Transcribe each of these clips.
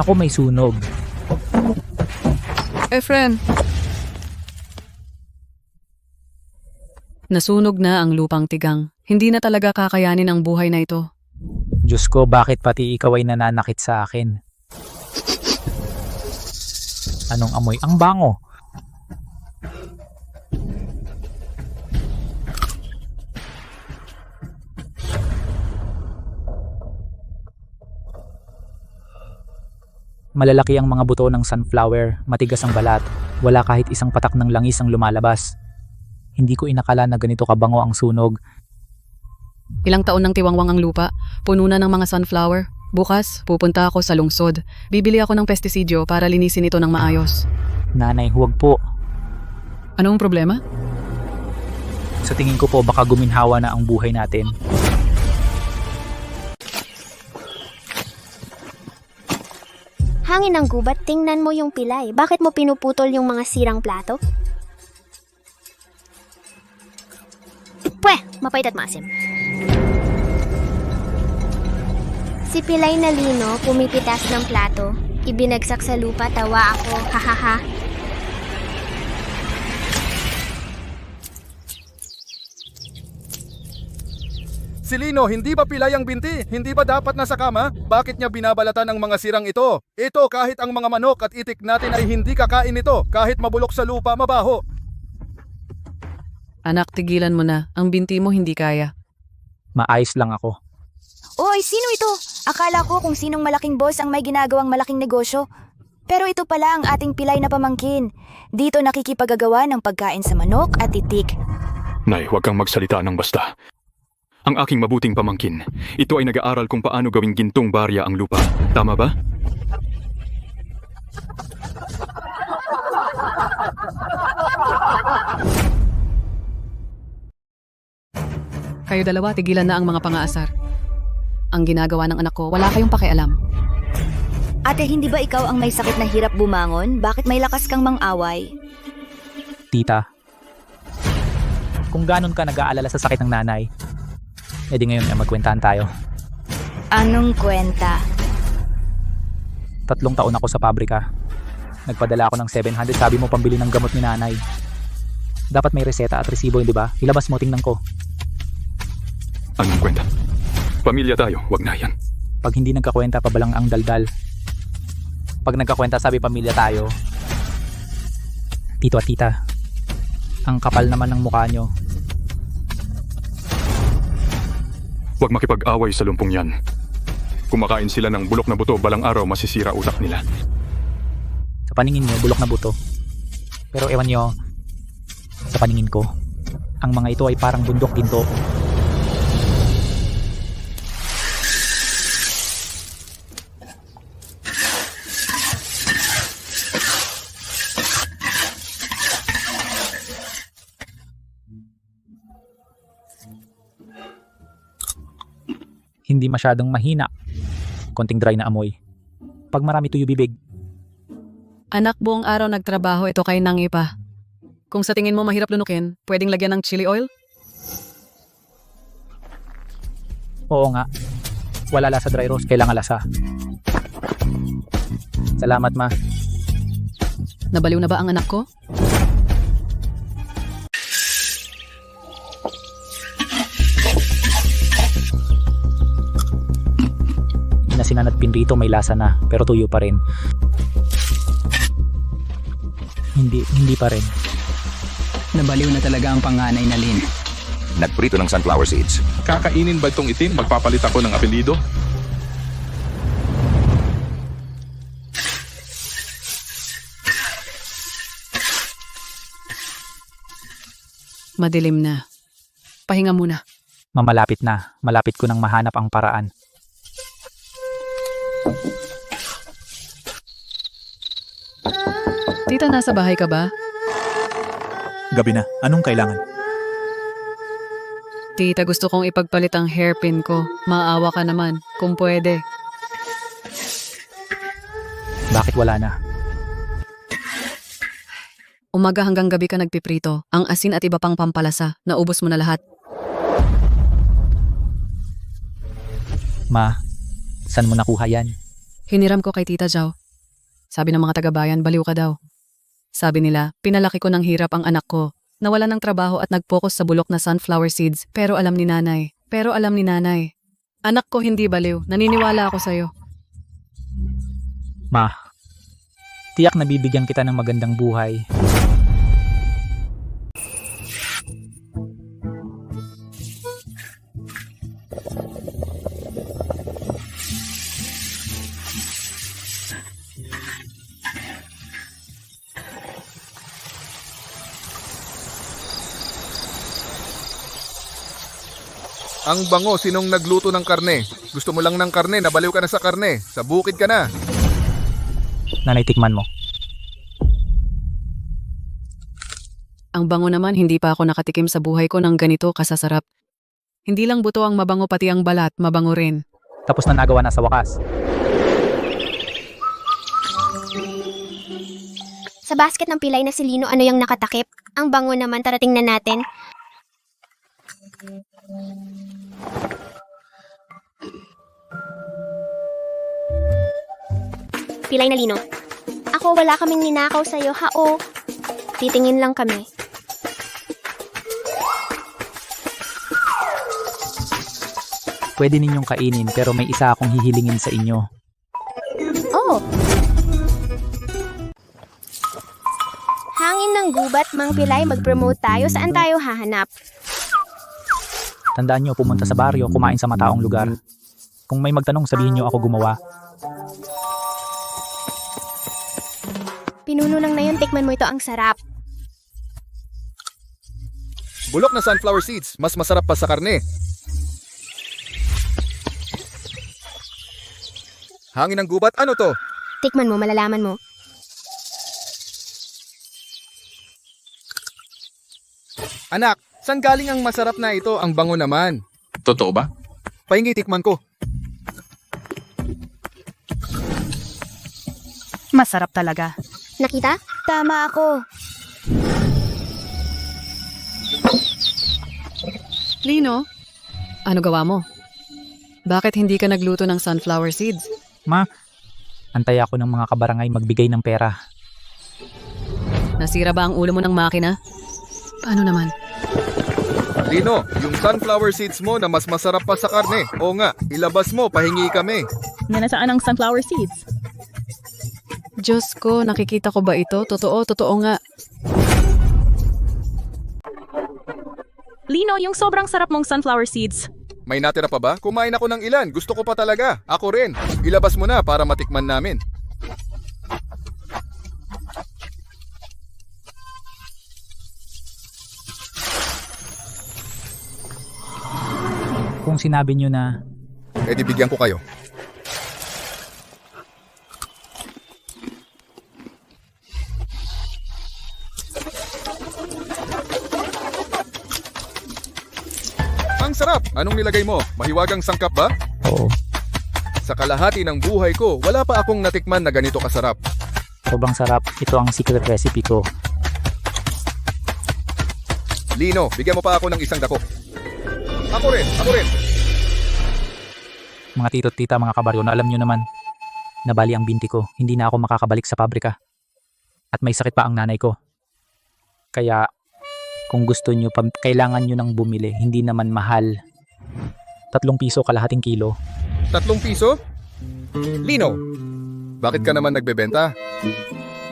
Naku, may sunog. Friend. Nasunog na ang lupang tigang. Hindi na talaga kakayanin ang buhay na ito. Diyos ko, bakit pati ikaw ay nananakit sa akin? Anong amoy? Ang bango. Malalaki ang mga buto ng sunflower, matigas ang balat, wala kahit isang patak ng langis ang lumalabas. Hindi ko inakala na ganito kabango ang sunog. Ilang taon nang tiwangwang ang lupa, puno na ng mga sunflower. Bukas, pupunta ako sa lungsod. Bibili ako ng pestisidyo para linisin ito ng maayos. Nanay, huwag po. Anong problema? Sa tingin ko po baka guminhawa na ang buhay natin. Hangin ng gubat, tingnan mo yung pilay. Bakit mo pinuputol yung mga sirang plato? Pweh, mapait at maasim. Si Pilay na Lino pumipitas ng plato. Ibinagsak sa lupa, tawa ako, hahaha. Si Lino, hindi ba pilay ang binti? Hindi ba dapat nasa kama? Bakit niya binabalatan ang mga sirang ito? Ito, kahit ang mga manok at itik natin ay hindi kakain ito. Kahit mabulok sa lupa, mabaho. Anak, tigilan mo na. Ang binti mo hindi kaya. Maayos lang ako. Oy, sino ito? Akala ko kung sinong malaking boss ang may ginagawang malaking negosyo. Pero ito pala ang ating pilay na pamangkin. Dito nakikipagagawa ng pagkain sa manok at itik. Nay, huwag kang magsalita ng basta. Ang aking mabuting pamangkin, ito ay nag-aaral kung paano gawing gintong barya ang lupa. Tama ba? Kayo dalawa, tigilan na ang mga pangaasar. Ang ginagawa ng anak ko, wala kayong pakialam. Ate, hindi ba ikaw ang may sakit na hirap bumangon? Bakit may lakas kang mang-away? Tita, kung ganon ka nag-aalala sa sakit ng nanay, edi ngayon ay magkwentaan tayo. Anong kwenta? 3 taon ako sa pabrika. Nagpadala ako ng 700, sabi mo pambili ng gamot ni nanay. Dapat may reseta at resibo, hindi ba? Ilabas mo, tingnan ko. Anong kwenta? Pamilya tayo, wag na yan. Pag hindi nagkakwenta, pabalang ang daldal. Pag nagkakwenta, sabi pamilya tayo. Tito at tita, ang kapal naman ng mukha nyo. Huwag makipag-away sa lumpong yan. Kumakain sila ng bulok na buto, balang araw masisira utak nila. Sa paningin nyo, bulok na buto. Pero ewan nyo, sa paningin ko, ang mga ito ay parang bundok ginto. Hindi masyadong mahina. Konting dry na amoy. Pag marami tuyo bibig, Anak, buong araw nagtrabaho ito kay Nangi pa. Kung sa tingin mo mahirap lunukin, pwedeng lagyan ng chili oil? oo nga. Wala lasa dry roast, kailangan lasa. Salamat, ma. Nabaliw na ba ang anak ko? Inasinan at pinrito, may lasa na, pero tuyo pa rin. Hindi pa rin. Nabaliw na talaga ang panganay na Lynn. Nagprito ng sunflower seeds. Kakainin ba itong itim? Magpapalit ako ng apelido? Madilim na. Pahinga muna. Mamalapit na. Malapit ko nang mahanap ang paraan. Tita, nasa bahay ka ba? Gabi na. Anong kailangan? Tita, gusto kong ipagpalit ang hairpin ko. Maawa ka naman, kung pwede. Bakit wala na? Umaga hanggang gabi ka nagpiprito. Ang asin at iba pang pampalasa. Naubos mo na lahat. Ma, saan mo nakuha yan? Hiniram ko kay Tita Jau. Sabi ng mga taga-bayan, baliw ka daw. Sabi nila, pinalaki ko ng hirap ang anak ko. Nawala ng trabaho at nag-focus sa bulok na sunflower seeds. Pero alam ni nanay. Anak ko hindi baliw. Naniniwala ako sa'yo. Ma, tiyak na bibigyan kita ng magandang buhay. Ang bango, sinong nagluto ng karne? Gusto mo lang ng karne, nabaliw ka na sa karne. Sa bukid ka na. Nanay, tikman mo. Ang bango naman, hindi pa ako nakatikim sa buhay ko ng ganito kasasarap. Hindi lang buto ang mabango, pati ang balat, mabango rin. Tapos na nagawa na sa wakas. Sa basket ng pilay na si Lino, ano yung nakatakip? Ang bango naman, tara tingnan natin. Pilay na Lino. Ako, wala kaming ninakaw sa'yo, hao. Titingin lang kami. Pwede ninyong kainin pero may isa akong hihilingin sa inyo. Oh! Hangin ng gubat, Mang Pilay, mag-promote tayo. Saan tayo hahanap? Tandaan nyo, pumunta sa baryo, kumain sa mataong lugar. Kung may magtanong, sabihin nyo ako gumawa. Pinuno lang na yun, tikman mo ito, ang sarap. Bulok na sunflower seeds, mas masarap pa sa karne. Hangin ng gubat, ano to? Tikman mo, malalaman mo. Anak, saan galing ang masarap na ito? Ang bango naman. Totoo ba? Pahingi, tikman ko. Masarap talaga. Nakita? Tama ako. Lino, ano gawa mo? Bakit hindi ka nagluto ng sunflower seeds? Ma, antay ako ng mga kabarangay magbigay ng pera. Nasira ba ang ulo mo ng makina? Paano naman? Lino, yung sunflower seeds mo na mas masarap pa sa karne. O nga, ilabas mo, pahingi kami. Nasaan ang sunflower seeds? Diyos ko, nakikita ko ba ito? Totoo nga. Lino, yung sobrang sarap mong sunflower seeds. May natira pa ba? Kumain ako ng ilan. Gusto ko pa talaga. Ako rin. Ilabas mo na para matikman namin. Kung sinabi nyo na Eh di bigyan ko kayo. Ang sarap! Anong nilagay mo? Mahiwagang sangkap ba? oo, Sa kalahati ng buhay ko, wala pa akong natikman na ganito kasarap. sobrang sarap. Ito ang secret recipe ko. Lino, bigyan mo pa ako ng isang dako. Ako rin! Mga tito't tita, mga kabaryo, na alam nyo naman, nabali ang binti ko. Hindi na ako makakabalik sa pabrika. At may sakit pa ang nanay ko. Kaya, kung gusto nyo, kailangan nyo nang bumili. Hindi naman mahal. 3 piso kalahating kilo. 3 piso? Lino, bakit ka naman nagbebenta?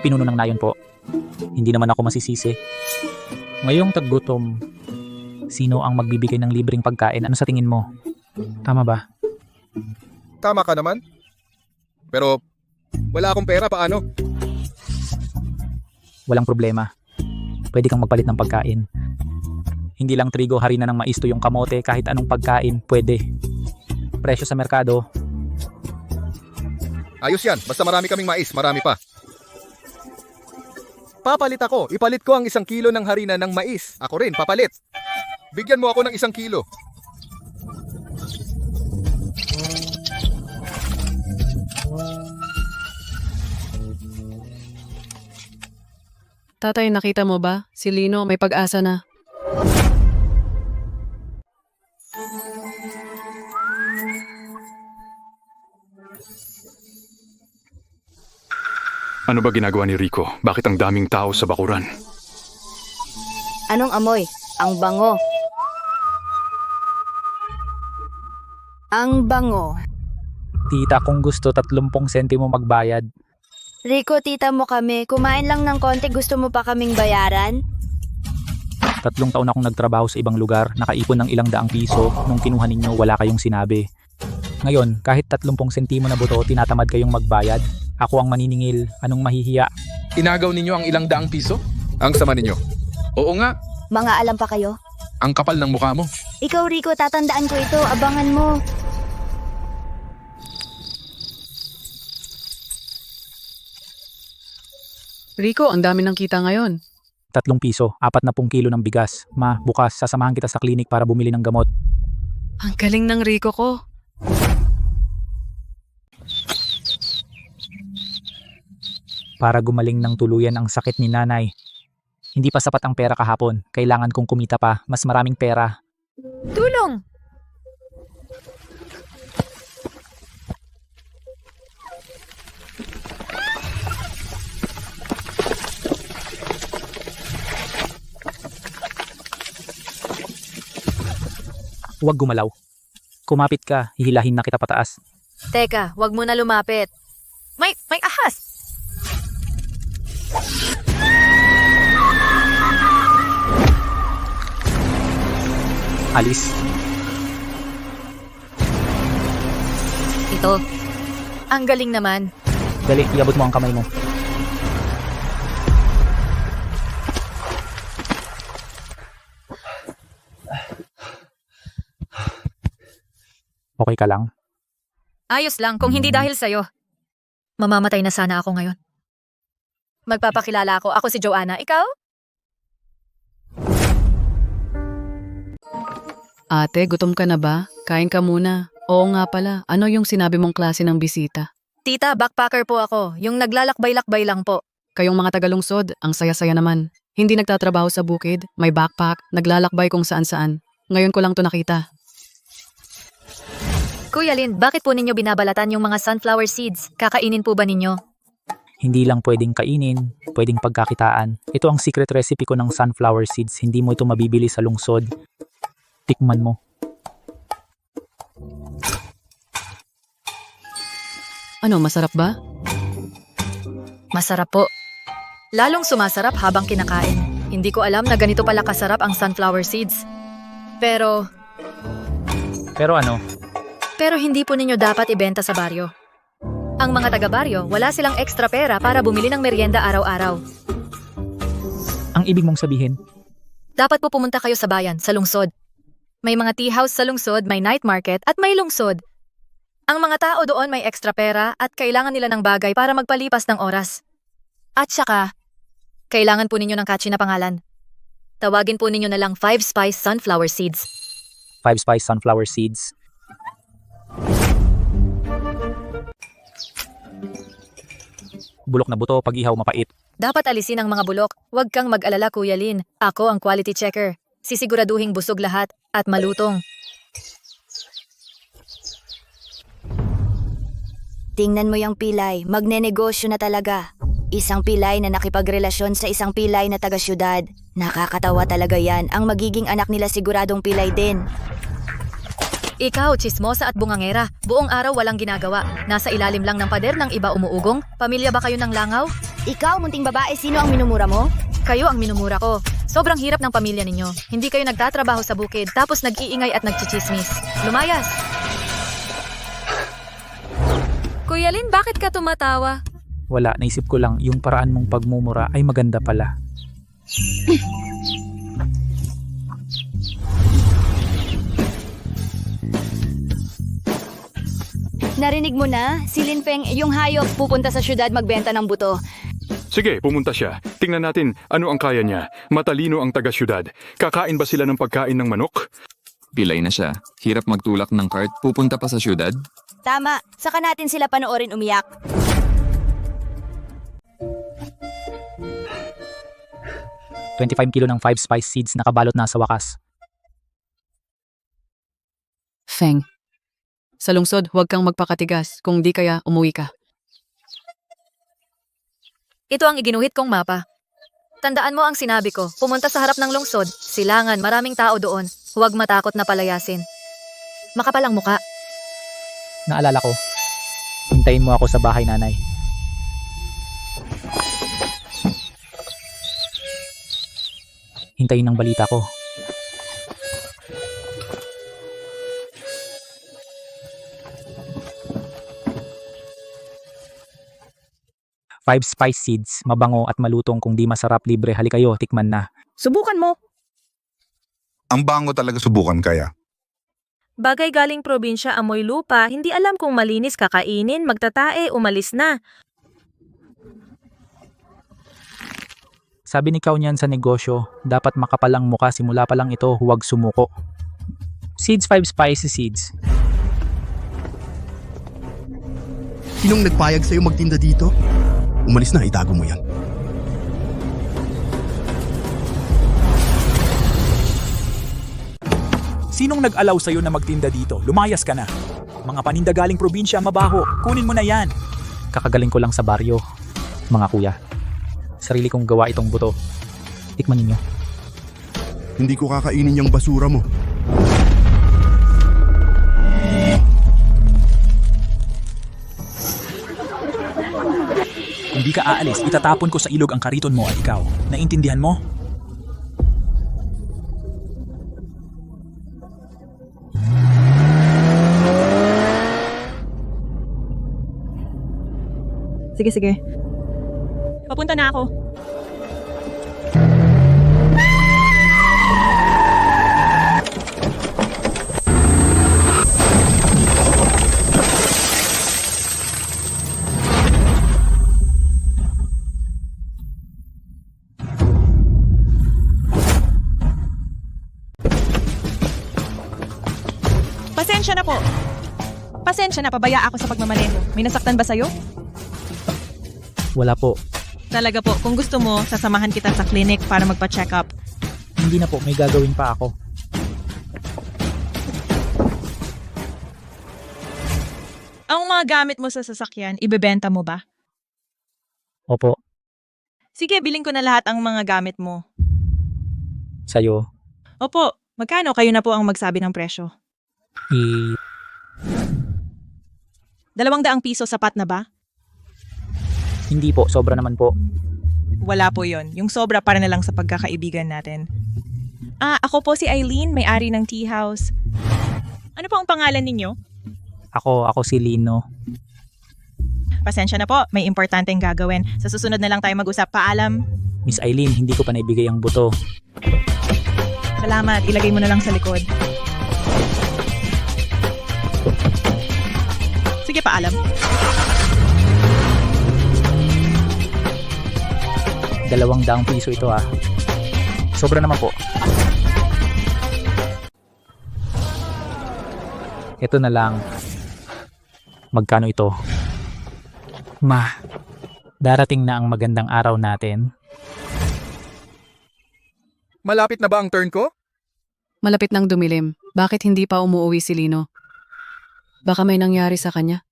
Pinuno ng nayon po. Hindi naman ako masisisi. Ngayong taggutom, sino ang magbibigay ng libreng pagkain? Ano sa tingin mo? Tama ba? Tama ka naman. Pero, wala akong pera, paano? Walang problema. Pwede kang magpalit ng pagkain. Hindi lang trigo, harina ng mais, yung kamote, kahit anong pagkain, pwede. Presyo sa merkado, Ayos yan, basta marami kaming mais, marami pa. Papalit ako, ipalit ko ang 1 kilo ng harina ng mais. Ako rin, papalit. Bigyan mo ako ng 1 kilo. Tatay, nakita mo ba? Si Lino may pag-asa na. Ano ba ginagawa ni Rico? Bakit ang daming tao sa bakuran? Anong amoy? Ang bango. Ang bango. Tita, kung gusto 30 sentimo magbayad. Rico, tita mo kami. Kumain lang ng konti, gusto mo pa kaming bayaran? 3 taon akong nagtrabaho sa ibang lugar, nakaipon ng ilang daang piso, nung kinuha ninyo wala kayong sinabi. Ngayon, kahit 30 sentimo na buto, tinatamad kayong magbayad. Ako ang maniningil, anong mahihiya? Inagaw ninyo ang ilang daang piso? Ang sama ninyo. Oo nga, Mga alam pa kayo? ang kapal ng mukha mo. Ikaw, Rico, tatandaan ko ito. Abangan mo. Rico, ang dami ng kita ngayon. 3 piso, 40 kilo ng bigas. Ma, bukas sasamahan kita sa klinik para bumili ng gamot. Ang galing ng Rico ko. Para gumaling ng tuluyan ang sakit ni nanay. Hindi pa sapat ang pera kahapon. Kailangan kong kumita pa, mas maraming pera. Tulong! Huwag gumalaw. Kumapit ka, hihilahin na kita pataas. Teka, wag mo na lumapit. May ahas! Alis. Ito. Ang galing naman. Dali, iabot mo ang kamay mo. Okay ka lang? Ayos lang kung hindi dahil sa'yo. Mamamatay na sana ako ngayon. Magpapakilala ako. Ako si Joanna. Ikaw? Ate, gutom ka na ba? Kain ka muna. Oo nga pala, ano yung sinabi mong klase ng bisita? Tita, backpacker po ako. Yung naglalakbay-lakbay lang po. Kayong mga tagalungsod, ang saya-saya naman. Hindi nagtatrabaho sa bukid, may backpack, naglalakbay kung saan-saan. Ngayon ko lang to nakita. Kuya Lin, bakit po ninyo binabalatan yung mga sunflower seeds? Kakainin po ba ninyo? Hindi lang pwedeng kainin, pwedeng pagkakitaan. Ito ang secret recipe ko ng sunflower seeds. Hindi mo ito mabibili sa lungsod. Tikman mo. Ano, masarap ba? Masarap po. Lalong sumasarap habang kinakain. Hindi ko alam na ganito pala kasarap ang sunflower seeds. Pero ano? hindi po ninyo dapat ibenta sa baryo. Ang mga taga-baryo, wala silang extra pera para bumili ng merienda araw-araw. Ang ibig mong sabihin? Dapat po pumunta kayo sa bayan, sa lungsod. May mga tea house sa lungsod, may night market, at may lungsod. Ang mga tao doon may extra pera at kailangan nila ng bagay para magpalipas ng oras. At saka, kailangan po ninyo ng catchy na pangalan. Tawagin po ninyo na lang 5 Spice Sunflower Seeds. 5 Spice Sunflower Seeds. Bulok na buto, pag ihaw mapait. Dapat alisin ang mga bulok. Huwag kang mag-alala, Kuya Lin. Ako ang quality checker. Sisiguraduhing busog lahat at malutong. Tingnan mo yung pilay. Magnenegosyo na talaga. Isang pilay na nakipagrelasyon sa isang pilay na taga-syudad. Nakakatawa talaga yan. Ang magiging anak nila siguradong pilay din. Ikaw, chismosa at bungangera. Buong araw walang ginagawa. Nasa ilalim lang ng pader ng iba umuugong. Pamilya ba kayo ng langaw? Ikaw, munting babae, sino ang minumura mo? Kayo ang minumura ko. Sobrang hirap ng pamilya ninyo. Hindi kayo nagtatrabaho sa bukid tapos nag-iingay at nagchichismis. Lumayas! Kuya Lin, bakit ka tumatawa? Wala, naisip ko lang, yung paraan mong pagmumura ay maganda pala. Narinig mo na? Si Lin Feng, yung hayop, pupunta sa syudad magbenta ng buto. Sige, pumunta siya. Tingnan natin ano ang kaya niya. Matalino ang taga-syudad. Kakain ba sila ng pagkain ng manok? Pilay na siya. Hirap magtulak ng cart, pupunta pa sa syudad. Tama, saka natin sila panoorin umiyak. $25 kilo ng 5 spice seeds nakabalot na sa wakas. Feng. Sa lungsod, huwag kang magpakatigas. Kung di kaya, umuwi ka. Ito ang iginuhit kong mapa. Tandaan mo ang sinabi ko, pumunta sa harap ng lungsod, silangan, maraming tao doon. Huwag matakot na palayasin. Makapal ang muka. Naalala ko. Hintayin mo ako sa bahay, nanay. Hintayin ang balita ko. Five spice seeds, mabango at malutong kung di masarap libre. Hali kayo, tikman na. Subukan mo. Ang bango talaga, subukan kaya. Bagay galing probinsya, amoy lupa, hindi alam kung malinis kakainin, magtatae, umalis na. Sabi ni Kao niyan sa negosyo, dapat makapalang muka simula pa lang ito, huwag sumuko. Seeds 5 spicy seeds. Sinong nagpayag sa'yo magtinda dito? Umalis na, itago mo yan. Sinong nag-allow sa'yo na magtinda dito? Lumayas ka na. Mga paninda galing probinsya, mabaho. Kunin mo na yan. Kakagaling ko lang sa baryo, mga kuya. Sarili kong gawa itong buto. Tikman ninyo. Hindi ko kakainin yung basura mo. Kung di ka aalis, itatapon ko sa ilog ang kariton mo at ikaw. Naintindihan mo? Sige, sige. Papunta na ako. Pasensya na po. Pasensya na, pabaya ako sa pagmamaneho. May nasaktan ba sa'yo? Wala po. Talaga po, kung gusto mo, sasamahan kita sa clinic para magpa-check up. Hindi na po, may gagawin pa ako. Ang mga gamit mo sa sasakyan, ibebenta mo ba? Opo, Sige, biling ko na lahat ang mga gamit mo. sa'yo. Opo, magkano kayo na po ang magsabi ng presyo? 200 piso sapat na ba? Hindi po, sobra naman po. Wala po yon. Yung sobra para na lang sa pagkakaibigan natin. Ako po si Eileen, may-ari ng tea house. Ano po ang pangalan ninyo? Ako si Lino. Pasensya na po, may importanteng gagawin. Sa susunod na lang tayo mag-usap. Paalam. Miss Eileen, hindi ko pa naibigay ang buto. Salamat, ilagay mo na lang sa likod. Sige, paalam. 200 piso ito ah. Sobra naman po. Ito na lang. Magkano ito? Darating na ang magandang araw natin. Malapit na ba ang turn ko? Malapit nang dumilim. Bakit hindi pa umuwi si Lino? Baka may nangyari sa kanya.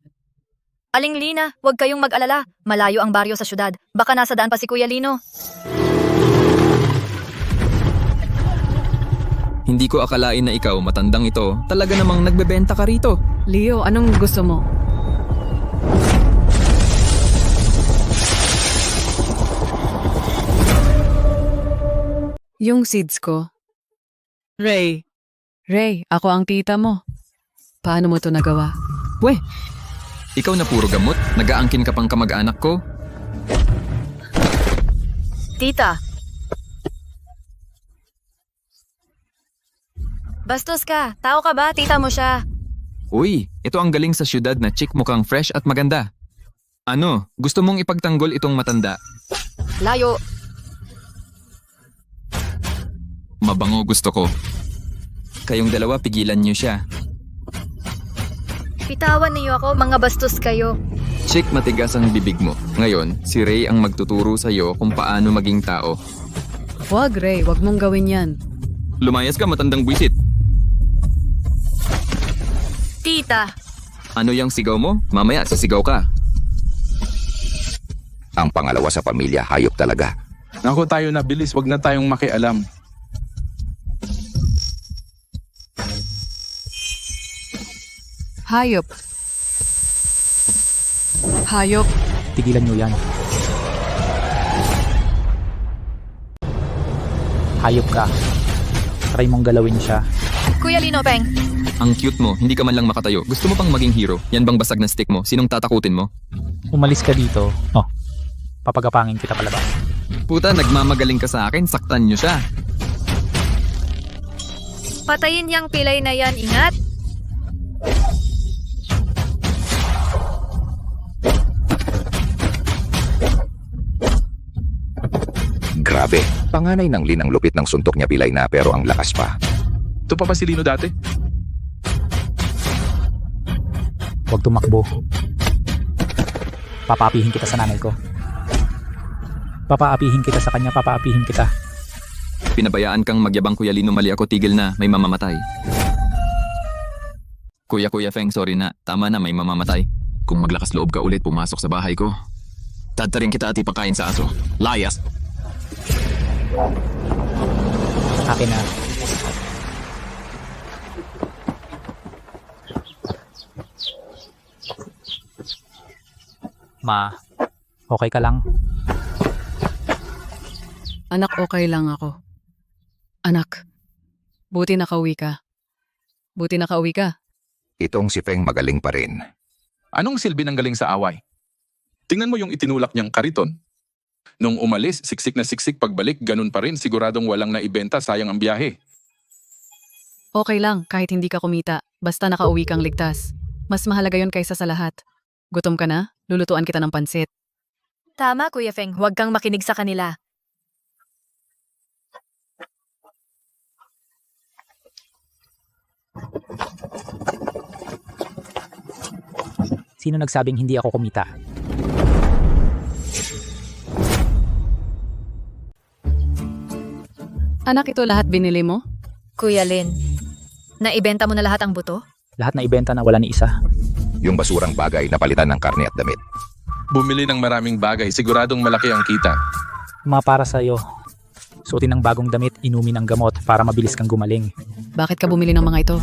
Aling Lina, huwag kayong mag-alala. Malayo ang baryo sa syudad. Baka nasa daan pa si Kuya Lino. Hindi ko akalain na ikaw, matandang ito, talaga namang nagbebenta ka rito. Leo, anong gusto mo? Yung seeds ko. Ray, ako ang tita mo. Paano mo to nagawa? Weh, ikaw na puro gamot, nag-aangkin ka pang kamag-anak ko. Tita. Bastos ka. Tao ka ba? Tita mo siya. Uy, ito ang galing sa syudad na chick mukhang fresh at maganda. Ano, gusto mong ipagtanggol itong matanda? Layo. Mabango gusto ko. Kayong dalawa pigilan niyo siya. Pitawan niyo ako, mga bastos kayo. Chick, matigas ang bibig mo. Ngayon, si Ray ang magtuturo sa'yo kung paano maging tao. Wag, Ray. Wag mong gawin yan. Lumayas ka, matandang buwisit. Tita. Ano yung sigaw mo? Mamaya, sisigaw ka. Ang pangalawa sa pamilya, hayop talaga. Naku tayo na bilis, wag na tayong makialam. Hayop. Hayop. Tigilan nyo yan. Hayop ka. Try mong galawin siya. Kuya Lino, Peng. Ang cute mo, hindi ka man lang makatayo. Gusto mo pang maging hero? Yan bang basag na stick mo? Sinong tatakutin mo? Umalis ka dito. Oh, papagapangin kita palabas. Puta, nagmamagaling ka sa akin, saktan nyo siya. Patayin yang pilay na yan, ingat. Grabe. Panganay ng Lin ang lupit ng suntok niya pilay na pero ang lakas pa. Ito pa ba si Lino dati? Huwag tumakbo. Papaapihin kita sa nanay ko. Papaapihin kita sa kanya, papaapihin kita. Pinabayaan kang magyabang Kuya Lino, mali ako, tigil na, may mamamatay. Kuya Feng, sorry na, tama na, may mamamatay. Kung maglakas loob ka ulit pumasok sa bahay ko, tatarin kita at ipakain sa aso. Layas! Akin na. Ma, okay ka lang? Anak, okay lang ako. Anak, buti nakauwi ka. Buti nakauwi ka. Itong si Feng magaling pa rin. Anong silbi ng galing sa away? Tingnan mo yung itinulak niyang kariton. Nung umalis, siksik na siksik pagbalik, ganun pa rin, siguradong walang naibenta, sayang ang biyahe. Okay lang, kahit hindi ka kumita. Basta nakauwi kang ligtas. Mas mahalaga yon kaysa sa lahat. Gutom ka na? Lulutuan kita ng pansit. Tama, Kuya Feng. Huwag kang makinig sa kanila. Sino nagsabing hindi ako kumita? Anak, ito lahat binili mo? Kuya Lin, naibenta mo na lahat ang buto? Lahat na ibenta na wala ni isa. Yung basurang bagay na palitan ng karne at damit. Bumili ng maraming bagay, siguradong malaki ang kita. Mga para sa'yo. Suotin ng bagong damit, inumin ng gamot para mabilis kang gumaling. Bakit ka bumili ng mga ito?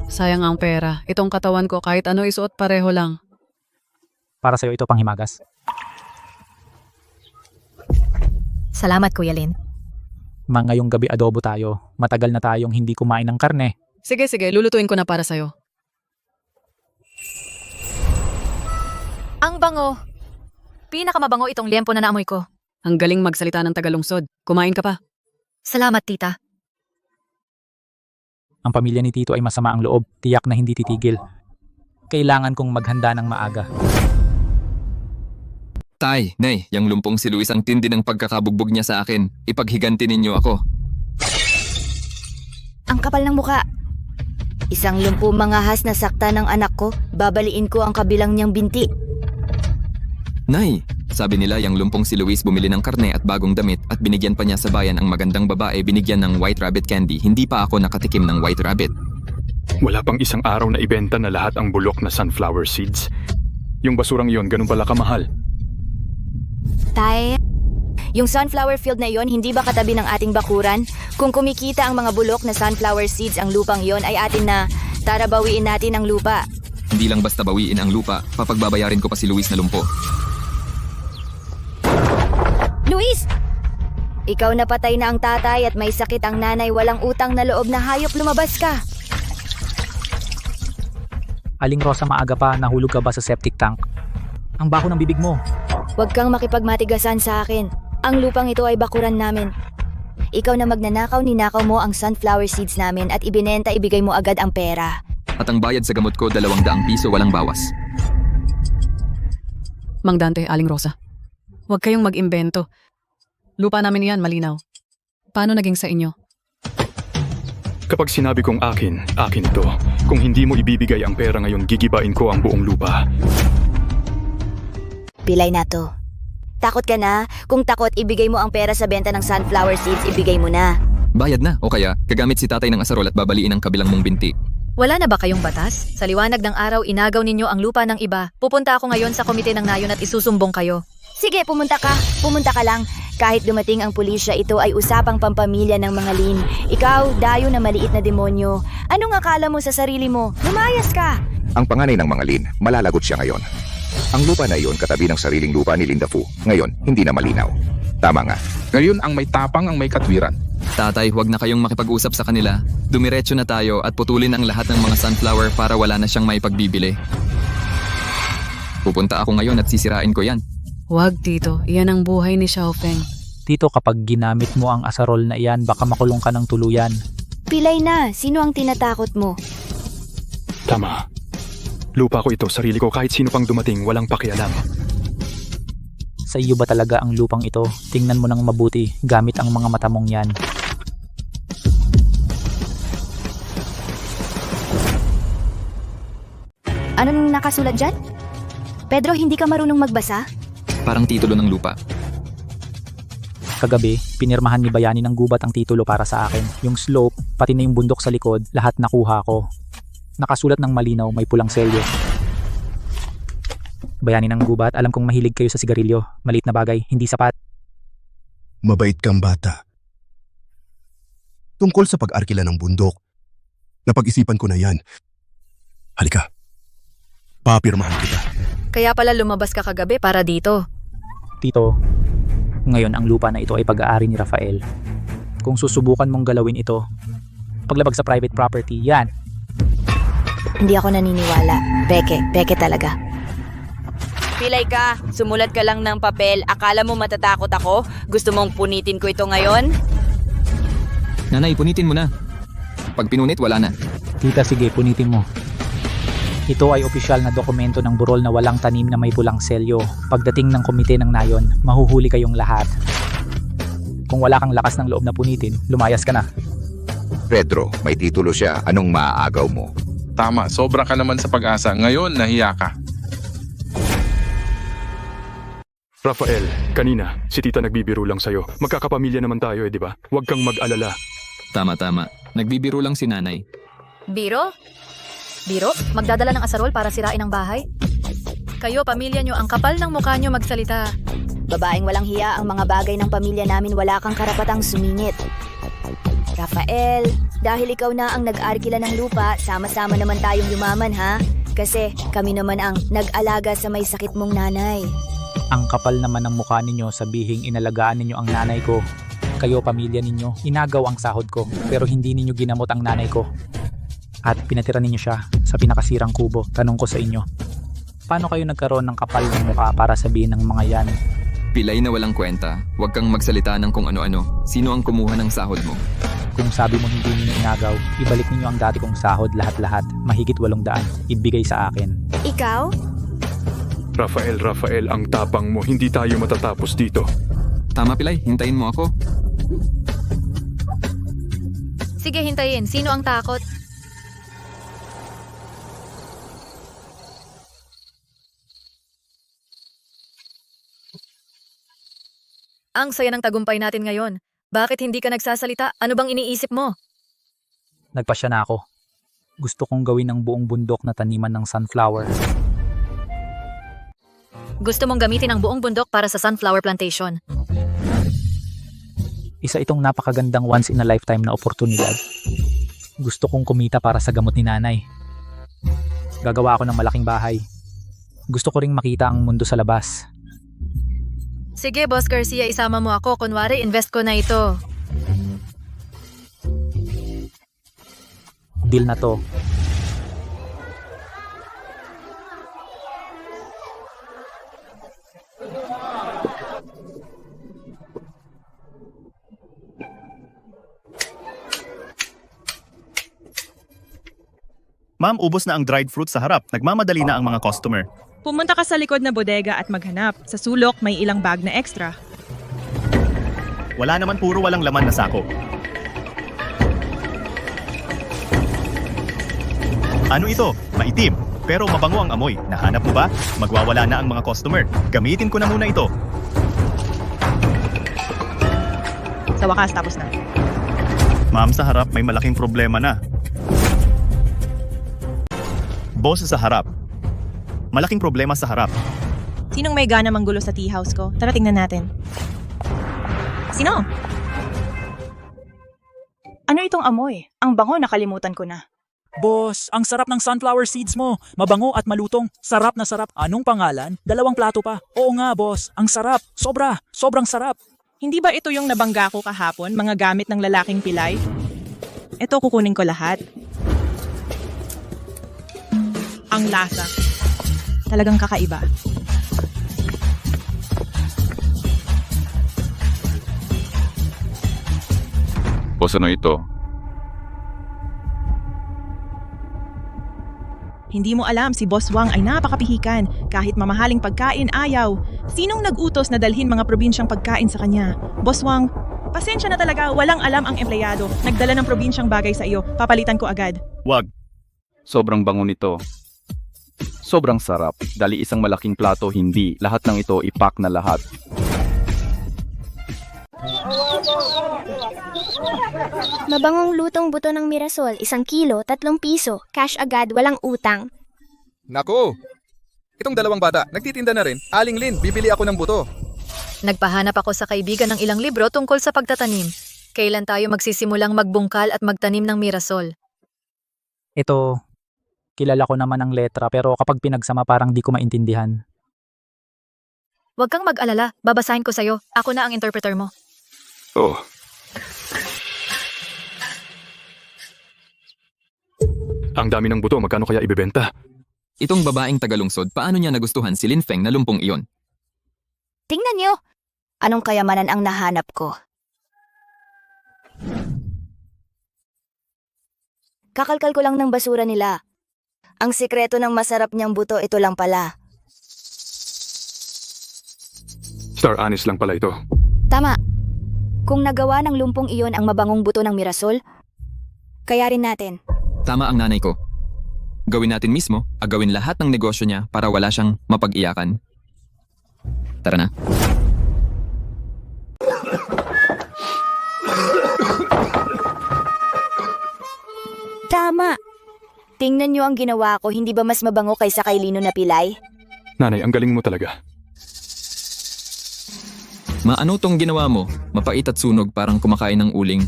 Sayang ang pera. Itong katawan ko kahit ano isuot pareho lang. Para sa'yo ito panghimagas. Salamat, Kuya Lin. Ngayong gabi adobo tayo. Matagal na tayong hindi kumain ng karne. Sige, lulutuin ko na para sa'yo. Ang bango. Pinakamabango itong liempo na naamoy ko. Ang galing magsalita ng Tagalungsod. Kumain ka pa. Salamat, tita. Ang pamilya ni Tito ay masama ang loob. Tiyak na hindi titigil. Kailangan kong maghanda ng maaga. Tay, Nay, yang lumpong si Luis ang tindi ng pagkakabugbog niya sa akin. Ipaghiganti ninyo ako. Ang kapal ng muka. Isang lumpo mangahas na sakta ng anak ko, babaliin ko ang kabilang niyang binti. Nay, sabi nila yang lumpong si Luis bumili ng karne at bagong damit at binigyan pa niya sa bayan ang magandang babae binigyan ng white rabbit candy. Hindi pa ako nakatikim ng white rabbit. Wala pang isang araw na ibenta na lahat ang bulok na sunflower seeds. Yung basurang yon, ganun pala kamahal. Tay, yung sunflower field na yon hindi ba katabi ng ating bakuran? Kung kumikita ang mga bulok na sunflower seeds ang lupang yon ay atin na. Tara bawiin natin ang lupa. Hindi lang basta bawiin ang lupa, papagbabayarin ko pa si Luis na lumpo. Luis! Ikaw napatay na ang tatay at may sakit ang nanay, walang utang na loob na hayop, lumabas ka. Aling Rosa, maaga pa, nahulog ka ba sa septic tank? Ang baho ng bibig mo. Huwag kang makipagmatigasan sa akin. Ang lupang ito ay bakuran namin. Ikaw na magnanakaw, ninakaw mo ang sunflower seeds namin at ibinenta, ibigay mo agad ang pera. At ang bayad sa gamot ko 200 piso walang bawas. Mang Dante, Aling Rosa. Huwag kayong mag-imbento. Lupa namin yan, malinaw. Paano naging sa inyo? Kapag sinabi kong akin, akin ito. Kung hindi mo ibibigay ang pera ngayon, gigibain ko ang buong lupa. Pilay na to. Takot ka na? Kung takot, ibigay mo ang pera sa benta ng sunflower seeds, ibigay mo na. Bayad na, o kaya gagamit si tatay ng asarol at babaliin ang kabilang mong binti. Wala na ba kayong batas? Sa liwanag ng araw, inagaw ninyo ang lupa ng iba. Pupunta ako ngayon sa komite ng nayon at isusumbong kayo. Sige, pumunta ka. Pumunta ka lang. Kahit dumating ang pulisya, ito ay usapang pampamilya ng mga Lin. Ikaw, dayo na maliit na demonyo. Anong akala mo sa sarili mo? Lumayas ka! Ang panganay ng mga Lin, malalagot siya ngayon. Ang lupa na iyon katabi ng sariling lupa ni Linda Fu. Ngayon, hindi na malinaw. Tama nga. Ngayon ang may tapang ang may katwiran. Tatay, huwag na kayong makipag-usap sa kanila. Dumiretso na tayo at putulin ang lahat ng mga sunflower para wala na siyang may pagbibili. Pupunta ako ngayon at sisirain ko yan. Huwag, Tito. Iyan ang buhay ni Xiaofeng. Tito, kapag ginamit mo ang asarol na iyan, baka makulong ka ng tuluyan. Pilay na. Sino ang tinatakot mo? Tama. Lupa ko ito, sarili ko, kahit sino pang dumating, walang pakialam. Sa iyo ba talaga ang lupang ito? Tingnan mo ng mabuti gamit ang mga mata mong yan. Anong nakasulat dyan? Pedro, hindi ka marunong magbasa? Parang titulo ng lupa. Kagabi, pinirmahan ni Bayani ng gubat ang titulo para sa akin. Yung slope, pati na yung bundok sa likod, lahat nakuha ko. Nakasulat ng malinaw, may pulang selyo. Bayani ng gubat, alam kong mahilig kayo sa sigarilyo. Maliit na bagay, hindi sapat. Mabait kang bata. Tungkol sa pag-arkila ng bundok, napag-isipan ko na yan. Halika. Papirmahan kita. Kaya pala lumabas ka kagabi para dito. Tito, ngayon ang lupa na ito ay pag-aari ni Rafael. Kung susubukan mong galawin ito, paglabag sa private property, yan. Hindi ako naniniwala. Peke talaga. Pilay ka, sumulat ka lang ng papel. Akala mo matatakot ako? Gusto mong punitin ko ito ngayon? Nanay, punitin mo na. Pag pinunit, wala na. Tita, sige, punitin mo. Ito ay opisyal na dokumento ng burol na walang tanim na may pulang selyo. Pagdating ng komite ng nayon, mahuhuli kayong lahat. Kung wala kang lakas ng loob na punitin, lumayas ka na. Pedro, may titulo siya. Anong maaagaw mo? Tama, sobra ka naman sa pag-asa. Ngayon, nahiya ka. Rafael, kanina, si tita nagbibiro lang sa'yo. Magkakapamilya naman tayo di ba? Huwag kang mag-alala. Tama. Nagbibiro lang si nanay. Biro? Biro? Magdadala ng asarol para sirain ang bahay? Kayo, pamilya nyo, ang kapal ng mukha nyo magsalita. Babaeng walang hiya ang mga bagay ng pamilya namin, wala kang karapatang sumingit. Rafael, dahil ikaw na ang nag-arkila ng lupa, sama-sama naman tayong yumaman ha? Kasi kami naman ang nag-alaga sa may sakit mong nanay. Ang kapal naman ng mukha ninyo, sabihing inalagaan ninyo ang nanay ko. Kayo, pamilya ninyo, inagaw ang sahod ko, pero hindi ninyo ginamot ang nanay ko. At pinatira ninyo siya sa pinakasirang kubo. Tanong ko sa inyo, paano kayo nagkaroon ng kapal ng mukha para sabihin ng mga yan? Pilay na walang kwenta. Huwag kang magsalita ng kung ano-ano. Sino ang kumuha ng sahod mo? Kung sabi mo hindi ninyo inagaw, ibalik ninyo ang dati kong sahod lahat-lahat. Mahigit 800. Ibigay sa akin. Ikaw? Rafael, ang tapang mo. Hindi tayo matatapos dito. Tama, Pilay. Hintayin mo ako. Sige, hintayin. Sino ang takot? Ang saya ng tagumpay natin ngayon. Bakit hindi ka nagsasalita? Ano bang iniisip mo? Nagpasya na ako. Gusto kong gawin ang buong bundok na taniman ng sunflower. Gusto mong gamitin ang buong bundok para sa sunflower plantation. Isa itong napakagandang once in a lifetime na oportunidad. Gusto kong kumita para sa gamot ni nanay. Gagawa ako ng malaking bahay. Gusto ko ring makita ang mundo sa labas. Sige, Boss Garcia, isama mo ako. Kunwari, invest ko na ito. Deal na to. Ma'am, ubos na ang dried fruit sa harap. Nagmamadali na ang mga customer. Pumunta ka sa likod na bodega at maghanap. Sa sulok, may ilang bag na extra. Wala naman, puro walang laman na sako. Ano ito? Maitim. Pero mabango ang amoy. Nahanap mo ba? Magwawala na ang mga customer. Gamitin ko na muna ito. Sa wakas, tapos na. Ma'am, sa harap may malaking problema na. Boss sa harap. Malaking problema sa harap. Sinong may gana manggulo sa tea house ko? Tara tingnan natin. Sino? Ano itong amoy? Ang bango, nakalimutan ko na. Boss, ang sarap ng sunflower seeds mo. Mabango at malutong. Sarap na sarap. Anong pangalan? 2 plato pa. Oo nga, boss. Ang sarap. Sobra. Sobrang sarap. Hindi ba ito yung nabangga ko kahapon, mga gamit ng lalaking pilay? Ito, kukunin ko lahat. Ang lasa. Talagang kakaiba. Boss, ano ito? Hindi mo alam, si Boss Wang ay napakapihikan. Kahit mamahaling pagkain, ayaw. Sinong nag-utos na dalhin mga probinsyang pagkain sa kanya? Boss Wang, pasensya na talaga, walang alam ang empleyado. Nagdala ng probinsyang bagay sa iyo. Papalitan ko agad. Wag. Sobrang bango nito. Sobrang sarap. Dali isang malaking plato, hindi. Lahat ng ito, ipak na lahat. Mabangong lutong buto ng Mirasol, 1 kilo, 3 piso. Cash agad, walang utang. Naku! Itong 2 bata, nagtitinda na rin. Aling Lin, bibili ako ng buto. Nagpahanap ako sa kaibigan ng ilang libro tungkol sa pagtatanim. Kailan tayo magsisimulang magbungkal at magtanim ng Mirasol? Ito, kilala ko naman ang letra pero kapag pinagsama parang di ko maintindihan. Huwag kang mag-alala, babasahin ko sa'yo. Ako na ang interpreter mo. Oh. Ang dami ng buto, magkano kaya ibebenta? Itong babaeng tagalungsod, paano niya nagustuhan si Lin Feng na lumpong iyon? Tingnan nyo! Anong kayamanan ang nahanap ko? Kakalkal ko lang ng basura nila. Ang sikreto ng masarap niyang buto, ito lang pala. Star anise lang pala ito. Tama. Kung nagawa ng lumpong iyon ang mabangong buto ng Mirasol, kaya rin natin. Tama ang nanay ko. Gawin natin mismo, agawin lahat ng negosyo niya para wala siyang mapag-iyakan. Tara na. Tama. Tingnan nyo ang ginawa ko, hindi ba mas mabango kaysa kay Lino na pilay? Nanay, ang galing mo talaga. Maano tong ginawa mo? Mapait at sunog parang kumakain ng uling.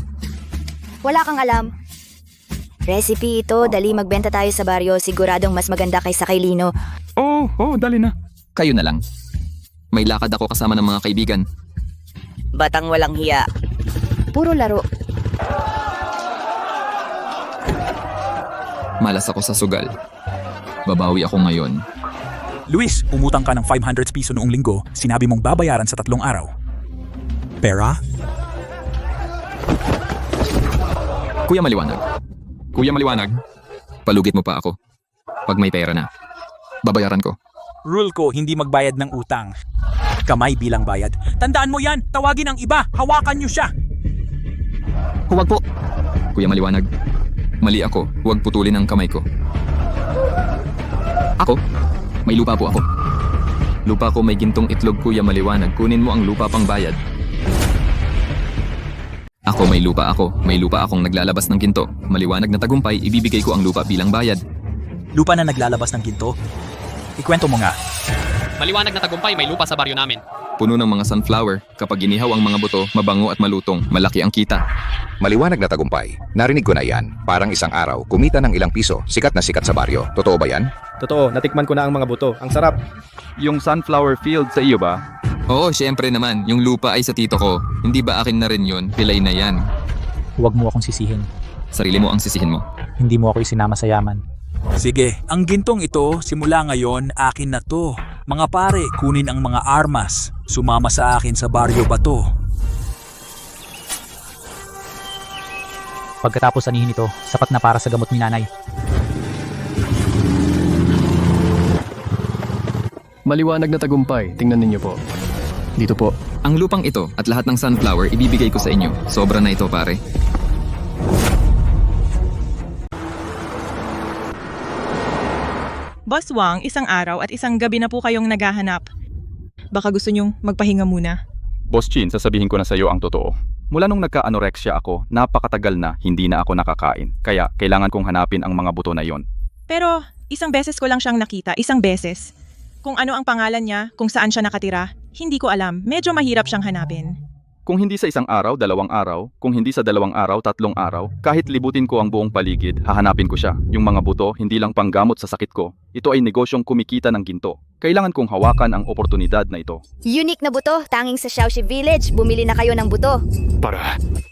Wala kang alam. Recipe ito, dali magbenta tayo sa baryo, siguradong mas maganda kaysa kay Lino. Oo, dali na. Kayo na lang. May lakad ako kasama ng mga kaibigan. Batang walang hiya. Puro laro. Malas ako sa sugal. Babawi ako ngayon. Luis, umutang ka ng 500 piso noong linggo. Sinabi mong babayaran sa 3 araw. Pera? Kuya Maliwanag, palugit mo pa ako. Pag may pera na, babayaran ko. Rule ko, hindi magbayad ng utang. Kamay bilang bayad. Tandaan mo yan, tawagin ang iba, hawakan niyo siya. Huwag po. Kuya Maliwanag, mali ako. Huwag putulin ang kamay ko. Ako? May lupa po ako. Lupa ko may gintong itlog, Kuya Maliwanag. Kunin mo ang lupa pang bayad. Ako may lupa ako. May lupa akong naglalabas ng ginto. Maliwanag na tagumpay, ibibigay ko ang lupa bilang bayad. Lupa na naglalabas ng ginto? Ikwento mo nga. Maliwanag na tagumpay, may lupa sa baryo namin. Puno ng mga sunflower. Kapag inihaw ang mga buto, mabango at malutong, malaki ang kita. Maliwanag na tagumpay. Narinig ko na yan. Parang isang araw, kumita ng ilang piso. Sikat na sikat sa baryo. Totoo ba yan? Totoo, natikman ko na ang mga buto. Ang sarap. Yung sunflower field sa iyo ba? Oo, syempre naman. Yung lupa ay sa tito ko. Hindi ba akin na rin yun? Pilay na yan. Huwag mo akong sisihin. Sarili mo ang sisihin mo. Hindi mo ako isinama sa yaman. Sige, ang gintong ito, simula ngayon, akin na to. Mga pare, kunin ang mga armas. Sumama sa akin sa Baryo Bato. Pagkatapos anihin ito, sapat na para sa gamot ni nanay. Maliwanag na tagumpay. Tingnan ninyo po. Dito po. Ang lupang ito at lahat ng sunflower ibibigay ko sa inyo. Sobra na ito, pare. Boss Wang, isang araw at isang gabi na po kayong naghahanap. Baka gusto nyong magpahinga muna. Boss Chin, sasabihin ko na sa iyo ang totoo. Mula nung nagka-anorexia ako, napakatagal na hindi na ako nakakain. Kaya kailangan kong hanapin ang mga buto na yon. Pero isang beses ko lang siyang nakita, isang beses. Kung ano ang pangalan niya, kung saan siya nakatira, hindi ko alam. Medyo mahirap siyang hanapin. Kung hindi sa 1 araw, 2 araw, kung hindi sa 2 araw, 3 araw, kahit libutin ko ang buong paligid, hahanapin ko siya. Yung mga buto, hindi lang panggamot sa sakit ko. Ito ay negosyong kumikita ng ginto. Kailangan kong hawakan ang oportunidad na ito. Unique na buto, tanging sa Xiaoxi Village. Bumili na kayo ng buto.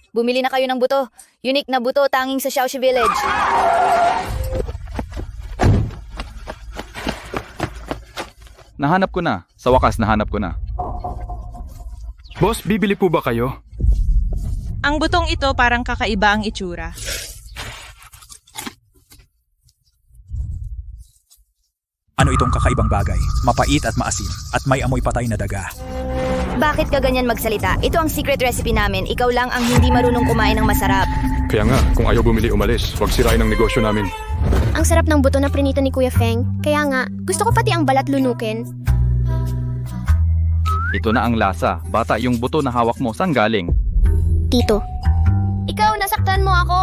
Bumili na kayo ng buto. Unique na buto, tanging sa Xiaoxi Village. Nahanap ko na. Sa wakas, nahanap ko na. Boss, bibili po ba kayo? Ang butong ito parang kakaiba ang itsura. Ano itong kakaibang bagay? Mapait at maasim at may amoy patay na daga. Bakit ka ganyan magsalita? Ito ang secret recipe namin. Ikaw lang ang hindi marunong kumain ng masarap. Kaya nga, kung ayaw bumili umalis, huwag sirain ang negosyo namin. Ang sarap ng buto na prinito ni Kuya Feng. Kaya nga, gusto ko pati ang balat lunukin. Ito na ang lasa. Bata, yung buto na hawak mo, saan galing? Tito. Ikaw, nasaktan mo ako.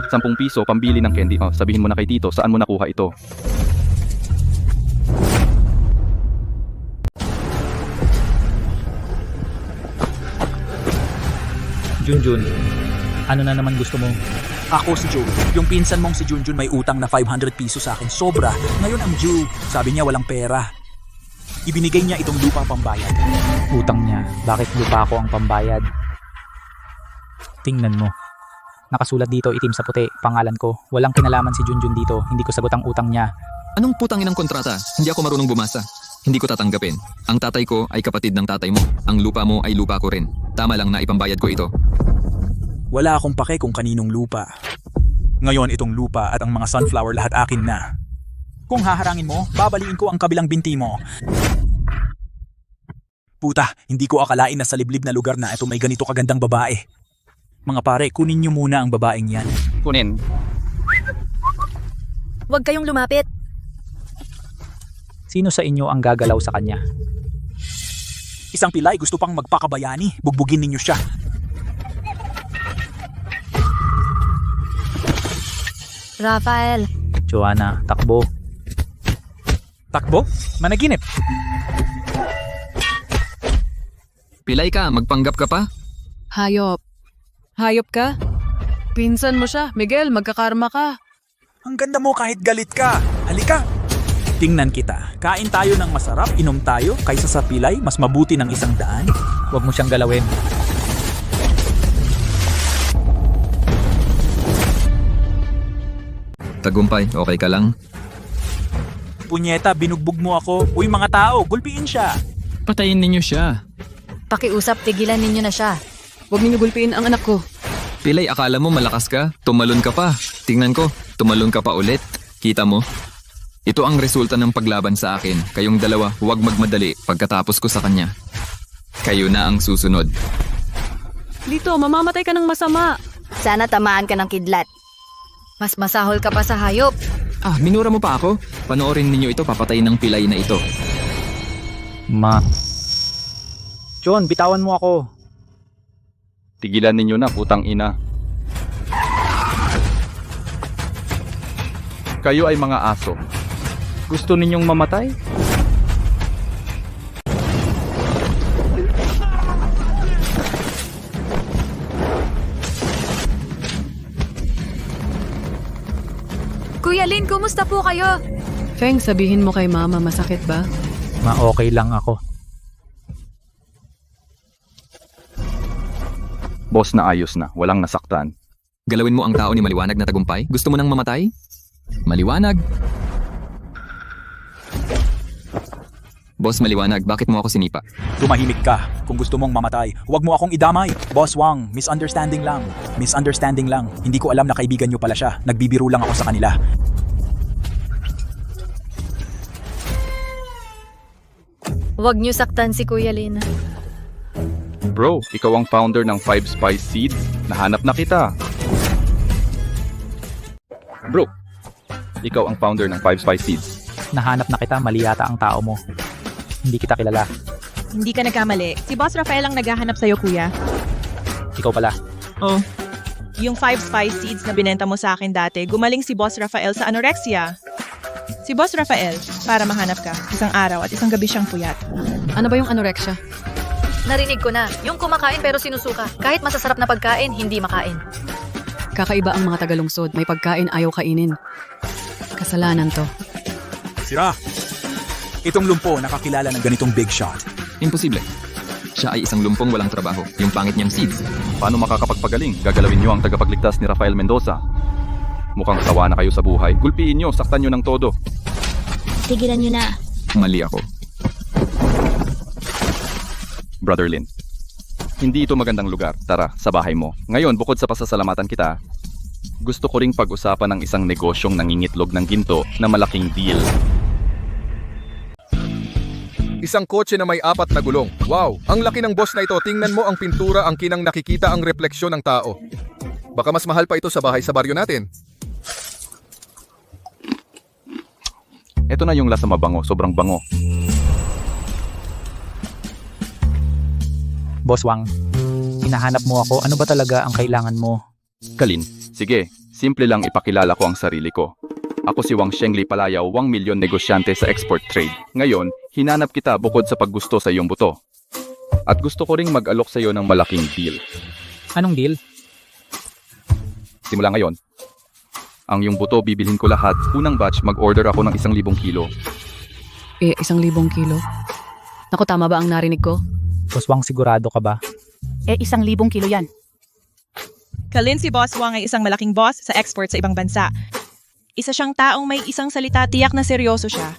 10 piso, pambili ng candy. Oh, sabihin mo na kay Tito, saan mo nakuha ito? Junjun, ano na naman gusto mo? Ako si Joe. Yung pinsan mong si Junjun may utang na 500 piso sa akin. Sobra. Ngayon ang due. Sabi niya walang pera. Ibinigay niya itong lupa pambayad. Utang niya. Bakit lupa ko ang pambayad? Tingnan mo. Nakasulat dito itim sa puti, pangalan ko. Walang kinalaman si Junjun dito. Hindi ko sagot ang utang niya. Anong putang inang kontrata? Hindi ako marunong bumasa. Hindi ko tatanggapin. Ang tatay ko ay kapatid ng tatay mo. Ang lupa mo ay lupa ko rin. Tama lang na ipambayad ko ito. Wala akong pake kung kaninong lupa. Ngayon itong lupa at ang mga sunflower lahat akin na. Kung haharangin mo, babaliin ko ang kabilang binti mo. Puta, hindi ko akalain na sa liblib na lugar na ito may ganito kagandang babae. Mga pare, kunin niyo muna ang babaeng yan. Kunin. Huwag kayong lumapit. Sino sa inyo ang gagalaw sa kanya? Isang pilay gusto pang magpakabayani. Bugbugin ninyo siya. Rafael. Joanna, takbo. Takbo? Managinip. Pilay ka, magpanggap ka pa? Hayop. Hayop ka? Pinsan mo siya. Miguel, magkakarma ka. Ang ganda mo kahit galit ka. Halika. Tingnan kita. Kain tayo ng masarap, inom tayo, kaysa sa pilay, mas mabuti ng 100. Huwag mo siyang galawin. Tagumpay, okay ka lang? Punyeta, binugbog mo ako. Uy mga tao, gulpiin siya. Patayin ninyo siya. Pakiusap, tigilan ninyo na siya. Huwag ninyo gulpiin ang anak ko. Pilay, akala mo malakas ka? Tumalon ka pa. Tingnan ko, tumalon ka pa ulit. Kita mo? Ito ang resulta ng paglaban sa akin. Kayong dalawa, huwag magmadali pagkatapos ko sa kanya. Kayo na ang susunod. Lito, mamamatay ka ng masama. Sana tamaan ka ng kidlat. Mas masahol ka pa sa hayop. Ah, minura mo pa ako? Panoorin ninyo ito, papatayin ng pilay na ito. Ma. John, bitawan mo ako. Tigilan ninyo na, putang ina. Kayo ay mga aso. Gusto ninyong mamatay? Kuya Lin, kumusta po kayo? Feng, sabihin mo kay mama, masakit ba? Ma-okay lang ako. Boss na ayos na, walang nasaktan. Galawin mo ang tao ni Maliwanag na tagumpay? Gusto mo nang mamatay? Maliwanag. Boss Maliwanag, bakit mo ako sinipa? Tumahimik ka. Kung gusto mong mamatay, huwag mo akong idamay. Boss Wang, misunderstanding lang. Misunderstanding lang. Hindi ko alam na kaibigan niyo pala siya. Nagbibiro lang ako sa kanila. Huwag niyo saktan si Kuya Lin. Bro, ikaw ang founder ng 5 Spice Seeds. Nahanap na kita. Bro, ikaw ang founder ng 5 Spice Seeds. Nahanap na kita, mali yata ang tao mo. Hindi kita kilala. Hindi ka nagkamali. Si Boss Rafael ang naghahanap sa'yo, kuya. Ikaw pala. Oh. Yung 5 spice seeds na binenta mo sa akin dati, gumaling si Boss Rafael sa anorexia. Si Si Boss Rafael, para mahanap ka, isang araw at isang gabi siyang puyat. Ano ba yung anorexia? Narinig ko na, yung kumakain pero sinusuka. Kahit masasarap na pagkain, hindi makain. Kakaiba ang mga tagalungsod. May pagkain ayaw kainin. Kasalanan to. Sira! Itong lumpo nakakilala ng ganitong big shot. Imposible. Siya ay isang lumpong walang trabaho. Yung pangit niyang seeds. Paano makakapagpagaling? Gagalawin niyo ang tagapagligtas ni Rafael Mendoza. Mukhang sawa na kayo sa buhay. Gulpiin niyo, saktan niyo ng todo. Tigilan nyo na. Mali ako. Brother Lin, hindi ito magandang lugar. Tara, sa bahay mo. Ngayon, bukod sa pasasalamatan kita, gusto ko ring pag-usapan ng isang negosyong nangingitlog ng ginto na malaking deal. Isang kotse na may 4 na gulong. Wow, ang laki ng boss na ito. Tingnan mo ang pintura, ang kinang nakikita ang refleksyon ng tao. Baka mas mahal pa ito sa bahay sa baryo natin. Ito na yung lasa mabango, sobrang bango. Boss Wang, hinahanap mo ako. Ano ba talaga ang kailangan mo? Kalin, sige, simple lang ipakilala ko ang sarili ko. Ako si Wang Shengli Palayaw, Wang Milyon negosyante sa export trade. Ngayon, hinanap kita bukod sa paggusto sa iyong buto. At gusto ko ring mag-alok sa iyo ng malaking deal. Anong deal? Simula ngayon, ang iyong buto bibilhin ko lahat. Unang batch, mag-order ako ng 1,000 kilo. 1,000 kilo? Naku, tama ba ang narinig ko? Boss Wang, sigurado ka ba? 1,000 kilo yan. Kalin si Boss Wang ay isang malaking boss sa export sa ibang bansa. Isa siyang taong may isang salita tiyak na seryoso siya.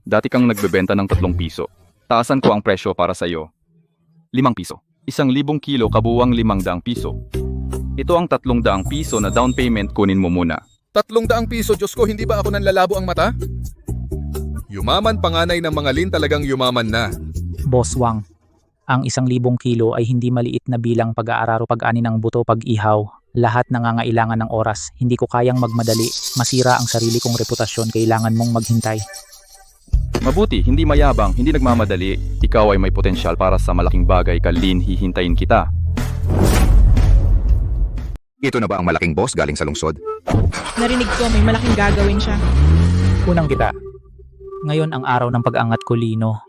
Dati kang nagbebenta ng 3 piso. Taasan ko ang presyo para sa iyo. 5 piso. 1,000 kilo kabuwang 500 piso. Ito ang 300 piso na down payment, kunin mo muna. 300 piso, Diyos ko, hindi ba ako nanlalabo ang mata? Yumaman panganay ng mga Lin, talagang yumaman na. Boss Wang, ang 1,000 kilo ay hindi maliit na bilang pag-aararo, pag-ani ng buto, pag-ihaw. Lahat nangangailangan ng oras. Hindi ko kayang magmadali. Masira ang sarili kong reputasyon. Kailangan mong maghintay. Mabuti, hindi mayabang, hindi nagmamadali. Ikaw ay may potensyal para sa malaking bagay, Kalin, hihintayin kita. Ito na ba ang malaking boss galing sa lungsod? Narinig ko may malaking gagawin siya. Unang kita. Ngayon ang araw ng pag-angat ko, Lino.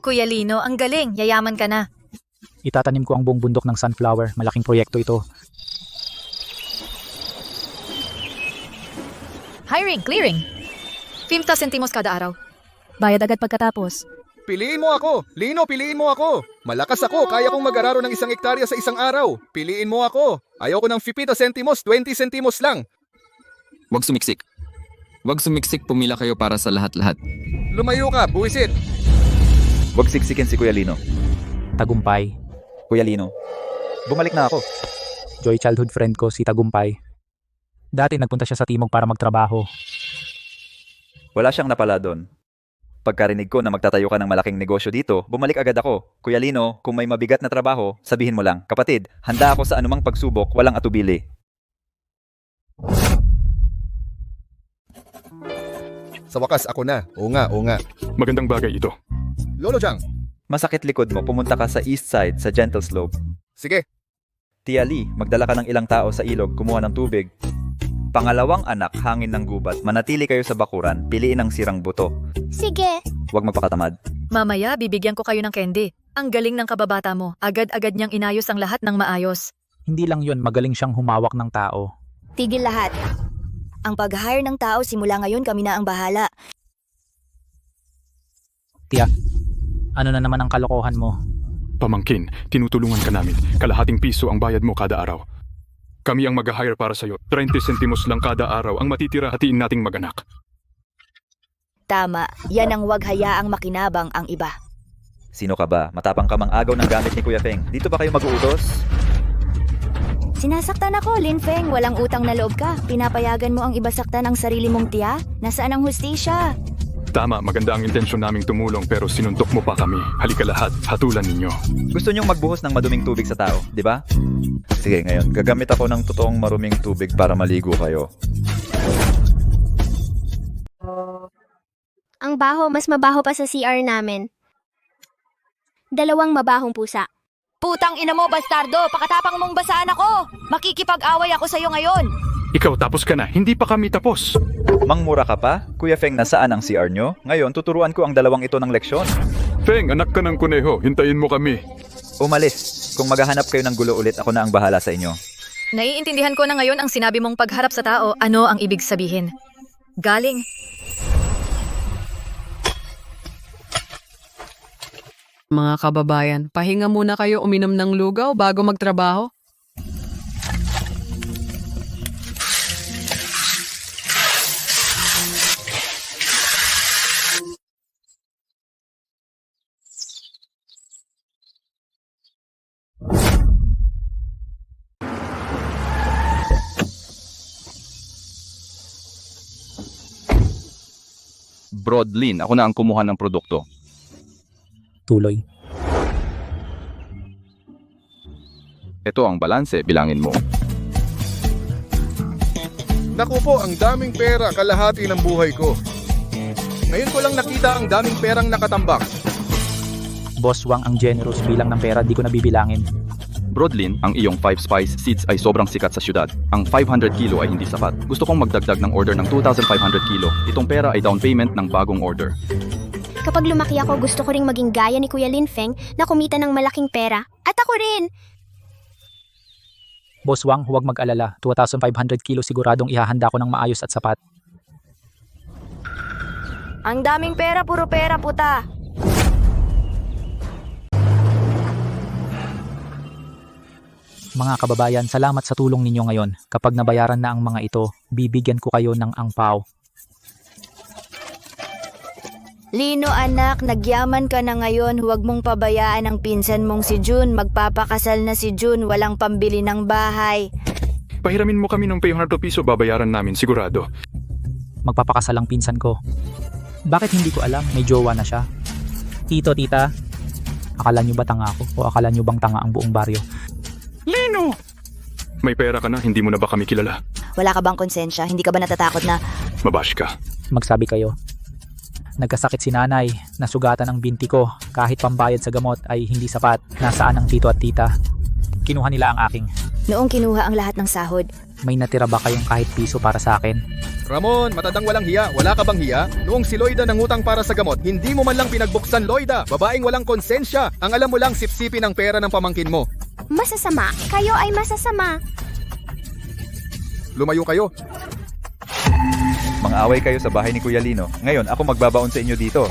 Kuya Lino, ang galing. Yayaman ka na. Itatanim ko ang buong bundok ng sunflower. Malaking proyekto ito. Hiring, clearing. 50 sentimos kada araw. Bayad agad pagkatapos. Piliin mo ako! Lino, piliin mo ako! Malakas ako! Kaya kong mag-araro ng 1 hektarya sa isang araw! Piliin mo ako! Ayaw ko ng 50 sentimos, 20 sentimos lang! Huwag sumiksik. Huwag sumiksik, pumila kayo para sa lahat-lahat. Lumayo ka, buwisit! Huwag siksikin si Kuya Lino. Tagumpay. Kuya Lino, bumalik na ako. Joy, childhood friend ko, si Tagumpay. Dati nagpunta siya sa Timog para magtrabaho. Wala siyang napala doon. Pagkarinig ko na magtatayo ka ng malaking negosyo dito, bumalik agad ako. Kuya Lino, kung may mabigat na trabaho, sabihin mo lang. Kapatid, handa ako sa anumang pagsubok, walang atubili. Sa wakas, ako na. Oo nga, oo nga. Magandang bagay ito. Lolo Jang. Masakit likod mo, pumunta ka sa east side, sa Gentle Slope. Sige. Tia Lee, magdala ka ng ilang tao sa ilog, kumuha ng tubig. Pangalawang anak, hangin ng gubat. Manatili kayo sa bakuran, piliin ang sirang buto. Sige. Huwag magpakatamad. Mamaya, bibigyan ko kayo ng candy. Ang galing ng kababata mo. Agad-agad niyang inayos ang lahat ng maayos. Hindi lang yon, magaling siyang humawak ng tao. Tigil lahat. Ang pag-hire ng tao, simula ngayon kami na ang bahala. Tia, ano na naman ang kalokohan mo? Pamangkin, tinutulungan ka namin. Kalahating piso ang bayad mo kada araw. Kami ang mag-hire para sa'yo. 30 sentimos lang kada araw. Ang matitira, hatiin nating mag-anak. Tama, yan ang wag hayaang makinabang ang iba. Sino ka ba? Matapang ka mang agaw ng gamit ni Kuya Feng. Dito ba kayo mag-uutos? Sinasaktan ako, Lin Feng. Walang utang na loob ka. Pinapayagan mo ang iba saktan ang sarili mong tiya? Nasaan ang hustisya? Tama, maganda ang intensyon naming tumulong pero sinuntok mo pa kami. Halika lahat, hatulan ninyo. Gusto niyong magbuhos ng maduming tubig sa tao, di ba? Sige, ngayon, gagamit ako ng totoong maruming tubig para maligo kayo. Ang baho, mas mabaho pa sa CR namin. 2 mabahong pusa. Putang ina mo, bastardo! Pakatapang mong basaan ako! Makikipag-away ako sa'yo ngayon! Ikaw tapos ka na, hindi pa kami tapos. Mangmura ka pa? Kuya Feng, nasaan ang CR nyo? Ngayon, tuturuan ko ang dalawang ito ng leksyon. Feng, anak ka ng kuneho, hintayin mo kami. Umalis. Kung maghahanap kayo ng gulo ulit, ako na ang bahala sa inyo. Naiintindihan ko na ngayon ang sinabi mong pagharap sa tao, ano ang ibig sabihin. Galing. Mga kababayan, pahinga muna kayo uminom ng lugaw bago magtrabaho. Broadlin, ako na ang kumuha ng produkto. Tuloy. Ito ang balanse, bilangin mo. Naku po, ang daming pera, kalahati ng buhay ko. Ngayon ko lang nakita ang daming perang nakatambak. Boss Wang ang generous bilang ng pera, di ko nabibilangin. Broadlin, ang iyong 5 spice seeds ay sobrang sikat sa syudad. Ang 500 kilo ay hindi sapat. Gusto kong magdagdag ng order ng 2,500 kilo. Itong pera ay down payment ng bagong order. Kapag lumaki ako, gusto ko ring maging gaya ni Kuya Lin Feng na kumita ng malaking pera. At ako rin! Boss Wang, huwag mag-alala. 2,500 kilo siguradong ihahanda ko ng maayos at sapat. Ang daming pera, puro pera, puta. Mga kababayan, salamat sa tulong ninyo ngayon. Kapag nabayaran na ang mga ito, bibigyan ko kayo ng angpaw. Lino anak, nagyaman ka na ngayon, huwag mong pabayaan ang pinsan mong si Jun. Magpapakasal na si Jun, walang pambili ng bahay. Pahiramin mo kami ng 500 piso, babayaran namin, sigurado. Magpapakasal ang pinsan ko. Bakit hindi ko alam? May jowa na siya. Tito, tita, akala nyo ba tanga ako? O akala nyo bang tanga ang buong baryo? Lino! May pera ka na, hindi mo na ba kami kilala? Wala ka bang konsensya? Hindi ka ba natatakot na... Mabash ka. Magsabi kayo. Nagkasakit si nanay, nasugatan ang binti ko, kahit pambayad sa gamot ay hindi sapat. Nasaan ang tito at tita? Kinuha nila ang aking. Noong kinuha ang lahat ng sahod. May natira ba kayong kahit piso para sa akin? Ramon, matandang walang hiya. Wala ka bang hiya? Noong si Loida nangutang para sa gamot, hindi mo man lang pinagbuksan, Loida. Babaeng walang konsensya. Ang alam mo lang sipsipin ang pera ng pamangkin mo. Masasama. Kayo ay masasama. Lumayo kayo. Mang-away kayo sa bahay ni Kuya Lino. Ngayon, ako magbabaon sa inyo dito.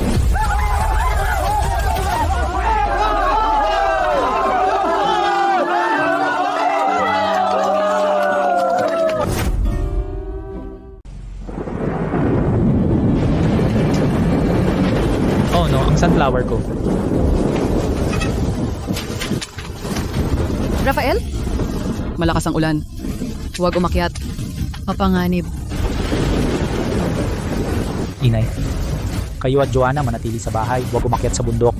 Oh no, ang sunflower ko. Rafael? Malakas ang ulan. Huwag umakyat. Mapanganib. Inay, kayo at Joanna manatili sa bahay, huwag umakyat sa bundok.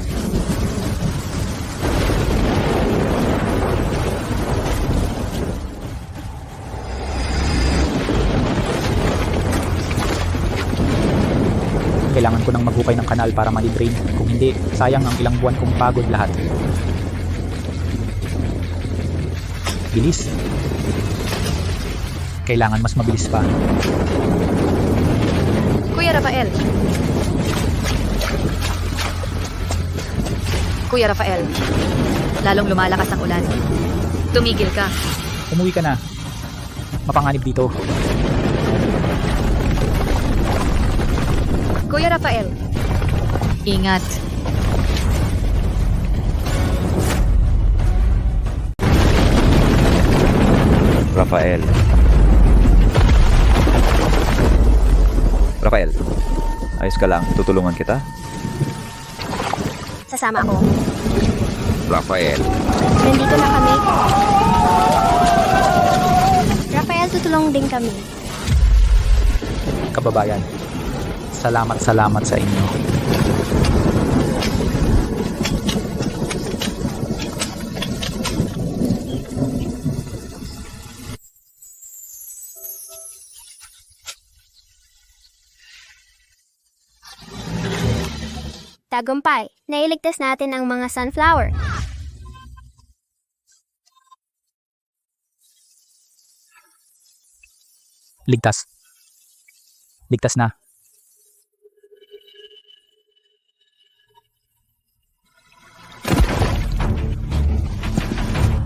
Kailangan ko nang maghukay ng kanal para ma-drain. Kung hindi, sayang ang ilang buwan kong pagod lahat. Bilis. Kailangan mas mabilis pa. Kuya Rafael. Kuya Rafael. Lalong lumalakas ang ulan. Tumigil ka. Umuwi ka na. Mapanganib dito. Kuya Rafael. Ingat. Rafael. Rafael, ayos ka lang. Tutulungan kita. Sasama ako. Rafael, Nandito na kami. Rafael, tutulong din kami. Kababayan, salamat sa inyo. Tagumpay, nailigtas natin ang mga sunflower. Ligtas. Ligtas na.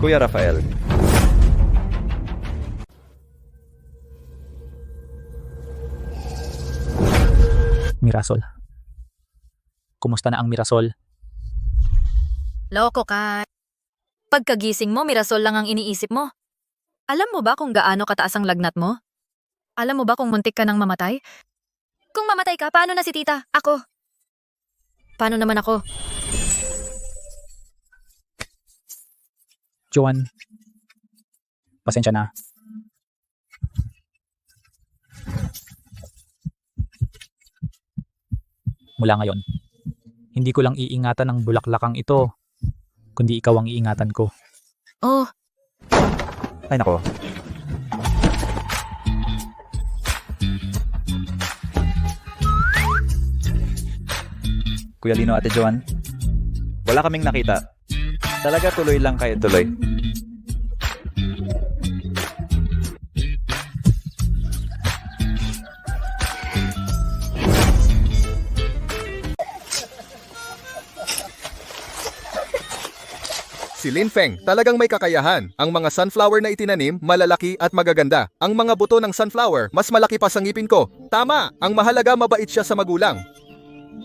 Kuya Rafael, Mirasol. Kumusta na ang Mirasol? Loko ka. Pagkagising mo, Mirasol lang ang iniisip mo. Alam mo ba kung gaano kataas ang lagnat mo? Alam mo ba kung muntik ka nang mamatay? Kung mamatay ka, paano na si tita? Ako. Paano naman ako? Joan, pasensya na. Mula ngayon, hindi ko lang iingatan ang bulaklakang ito, kundi ikaw ang iingatan ko. Oh, ay nako. Kuya Lino, Ate Joan, wala kaming nakita. Talaga tuloy lang kayo tuloy. Si Lin Feng, talagang may kakayahan. Ang mga sunflower na itinanim, malalaki at magaganda. Ang mga buto ng sunflower, mas malaki pa sa ngipin ko. Tama! Ang mahalaga, mabait siya sa magulang.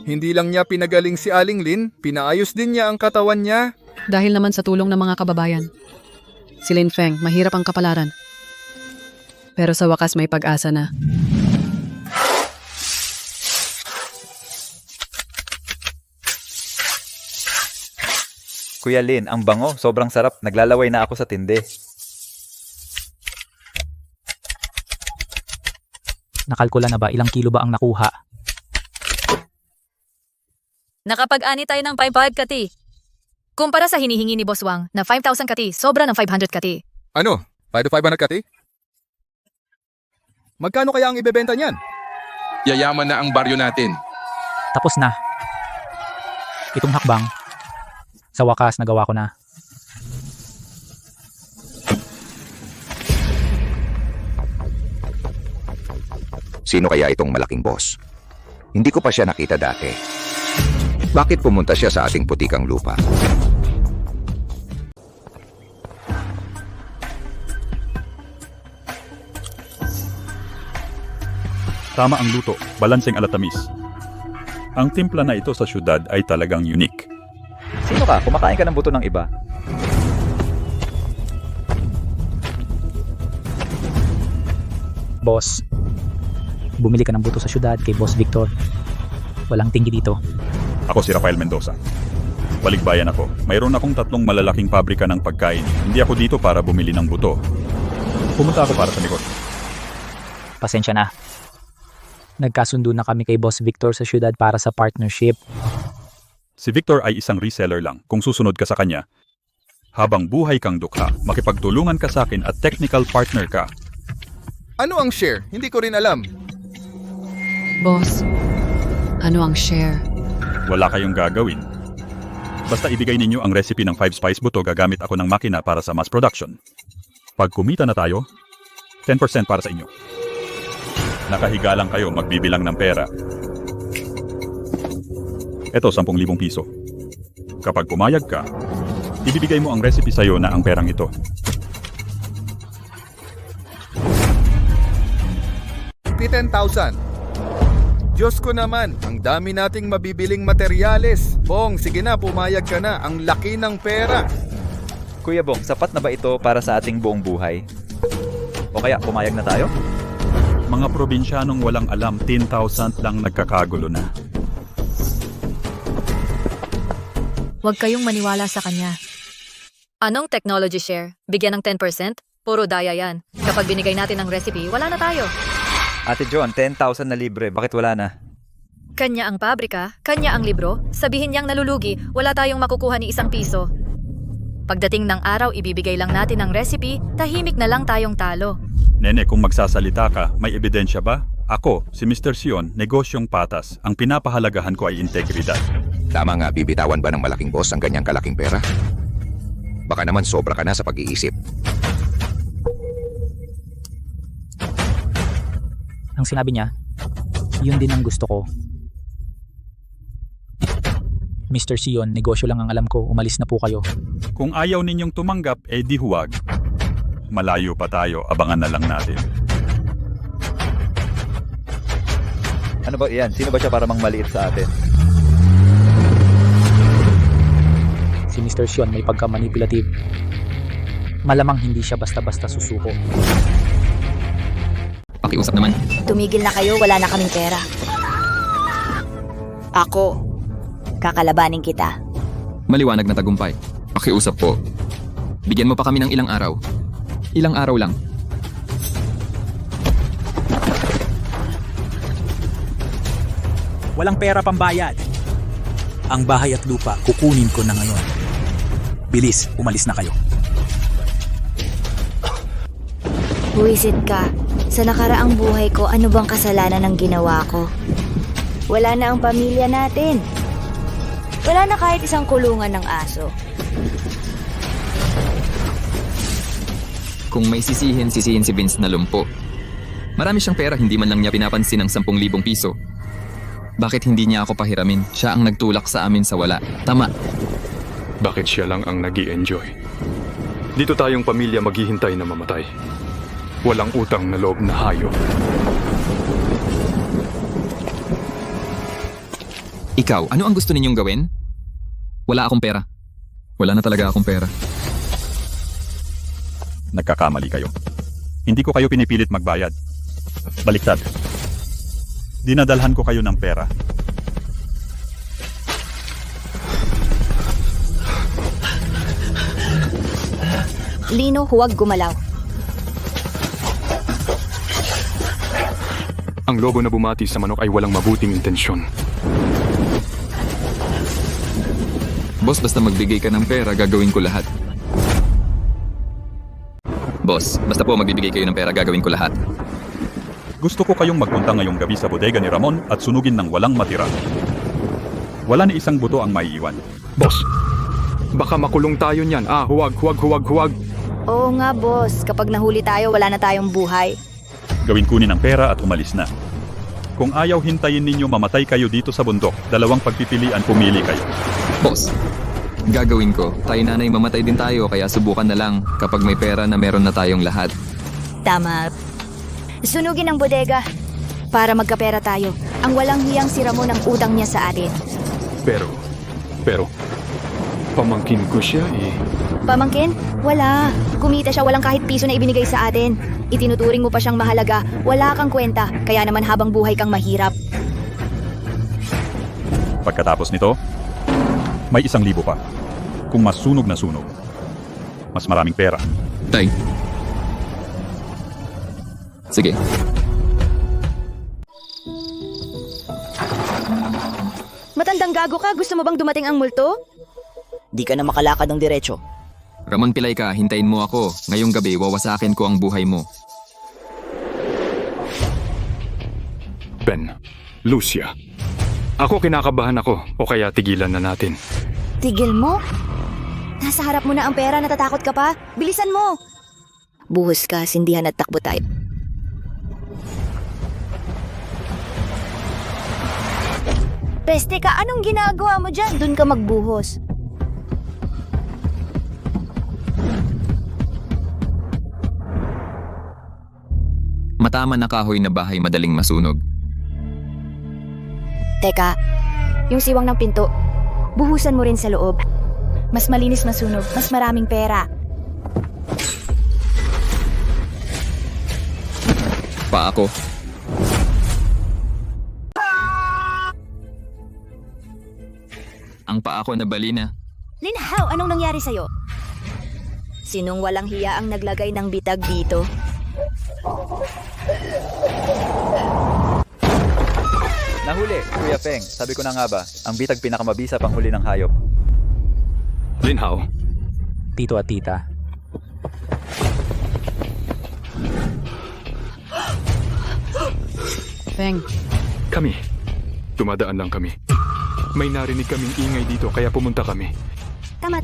Hindi lang niya pinagaling si Aling Lin, pinaayos din niya ang katawan niya. Dahil naman sa tulong ng mga kababayan. Si Lin Feng, mahirap ang kapalaran. Pero sa wakas may pag-asa na. Kuya Lin, ang bango, sobrang sarap. Naglalaway na ako sa tinde. Nakalkula na ba ilang kilo ba ang nakuha? nakapag-ani tayo ng 500 kati. Kumpara sa hinihingi ni Boss Wang na 5,000 kati, sobra ng 500 kati. Ano? 500 kati? Magkano kaya ang ibebenta niyan? Yayaman na ang baryo natin. Tapos na. Itong hakbang, sa wakas nagawa ko na. Sino kaya itong malaking boss? Hindi ko pa siya nakita dati. Bakit pumunta siya sa ating putikang lupa? Tama ang luto, balanseng alatamis. Ang timpla na ito sa syudad ay talagang unique. Sino ka? Kumakain ka ng buto ng iba. Boss, bumili ka ng buto sa syudad kay Boss Victor. Walang tinggi dito. Ako si Rafael Mendoza. Balikbayan ako. Mayroon akong 3 malalaking pabrika ng pagkain. Hindi ako dito para bumili ng buto. Pumunta ako para sa negosyo. Pasensya na. Nagkasundo na kami kay Boss Victor sa syudad para sa partnership. Si Victor ay isang reseller lang kung susunod ka sa kanya. Habang buhay kang dukha, makipagtulungan ka sa akin at technical partner ka. Ano ang share? Hindi ko rin alam. Boss, ano ang share? Wala kayong gagawin. Basta ibigay ninyo ang recipe ng 5 spice buto, gagamit ako ng makina para sa mass production. Pag kumita na tayo, 10% para sa inyo. Nakahiga lang kayo, magbibilang ng pera. Ito, 10,000 piso. Kapag pumayag ka, ibibigay mo ang recipe sa'yo na ang perang ito. $10,000. Diyos ko naman, ang dami nating mabibiling materyales. Bong, sige na, pumayag ka na. Ang laki ng pera. Kuya Bong, sapat na ba ito para sa ating buong buhay? O kaya, pumayag na tayo? Mga probinsyanong walang alam, 10,000 lang nagkakagulo na. Huwag kayong maniwala sa kanya. Anong technology share? Bigyan ng 10%? Puro daya yan. Kapag binigay natin ang recipe, wala na tayo. Ate John, 10,000 na libre. Bakit wala na? Kanya ang pabrika, kanya ang libro, sabihin niyang nalulugi, wala tayong makukuha ni ₱1. Pagdating ng araw, ibibigay lang natin ang recipe, tahimik na lang tayong talo. Nene, kung magsasalita ka, may ebidensya ba? Ako, si Mr. Sion, negosyong patas. Ang pinapahalagahan ko ay integridad. Tama nga, bibitawan ba ng malaking boss ang ganyang kalaking pera? Baka naman sobra ka na sa pag-iisip. Ang sinabi niya, yun din ang gusto ko. Mr. Sion, negosyo lang ang alam ko. Umalis na po kayo. Kung ayaw ninyong tumanggap, eh di huwag. Malayo pa tayo, abangan na lang natin. Ano ba yan? Sino ba siya para mang maliit sa atin? Si Mr. Sion may pagka-manipulative. Malamang hindi siya basta-basta susuko. Pakiusap naman. Tumigil na kayo, wala na kaming pera. Ako, kakalabanin kita. Maliwanag na tagumpay. Pakiusap po. Bigyan mo pa kami ng ilang araw. Ilang araw lang. Walang pera pambayad. Ang bahay at lupa, kukunin ko na ngayon. Bilis, umalis na kayo. Buwisit ka. Sa nakaraang buhay ko, ano bang kasalanan ng ginawa ko? Wala na ang pamilya natin. Wala na kahit isang kulungan ng aso. Kung may sisihin si Vince na lumpo. Marami siyang pera, hindi man lang niya pinapansin ang 10,000 piso. Bakit hindi niya ako pahiramin? Siya ang nagtulak sa amin sa wala. Tama. Bakit siya lang ang nag-i-enjoy? Dito tayong pamilya maghihintay na mamatay. Walang utang na loob na hayop. Ikaw, ano ang gusto ninyong gawin? Wala akong pera. Wala na talaga akong pera. Nagkakamali kayo. Hindi ko kayo pinipilit magbayad. Baliktad. Dinadalhan ko kayo ng pera. Lino, huwag gumalaw. Ang lobo na bumati sa manok ay walang mabuting intensyon. Boss, basta magbigay ka ng pera, gagawin ko lahat. Boss, basta po magbibigay kayo ng pera, gagawin ko lahat. Gusto ko kayong magpunta ngayong gabi sa bodega ni Ramon at sunugin ng walang matira. Wala ni isang buto ang maiiwan. Boss, baka makulong tayo niyan. Huwag. Oo nga, boss. Kapag nahuli tayo, wala na tayong buhay. Gawin kunin ang pera at umalis na. Kung ayaw hintayin ninyo mamatay kayo dito sa bundok, dalawang pagpipilian, pumili kayo. Boss, gagawin ko. Tayo nanay mamatay din tayo, kaya subukan na lang kapag may pera na meron na tayong lahat. Tama. Sunugin ang bodega para magkapera tayo. Ang walang hiyang si Ramon ang utang niya sa atin. Pero, pamangkin ko siya eh. Pamangkin? Wala. Kumita siya, walang kahit piso na ibinigay sa atin. Itinuturing mo pa siyang mahalaga. Wala kang kwenta, kaya naman habang buhay kang mahirap. Pagkatapos nito, may 1,000 pa. Kung mas sunog na sunog, mas maraming pera. Tay. Sige. Matandang gago ka, gusto mo bang dumating ang multo? Di ka na makalakad ng diretso. Ramon, pilay ka, hintayin mo ako. Ngayong gabi, wawasakin ko ang buhay mo. Ben, Lucia. Ako kinakabahan ako, o kaya tigilan na natin. Tigil mo? Nasa harap mo na ang pera, natatakot ka pa? Bilisan mo! Buhos ka, sindihan at takbo tayo. Peste ka, anong ginagawa mo dyan? Doon ka magbuhos. Matama na kahoy na bahay madaling masunog. Teka, yung siwang ng pinto, buhusan mo rin sa loob. Mas malinis masunog, mas maraming pera. Pa ako. Ang paa ko nabali na. Linhaw, anong nangyari sa'yo? Sinong walang hiya ang naglagay ng bitag dito? Nahuli, Kuya Peng. Sabi ko na nga ba, ang bitag pinakamabisa pang huli ng hayop. Linhaw. Tito at tita. Peng. Kami. Dumadaan lang kami. May narinig kaming ingay dito kaya pumunta kami. Tama.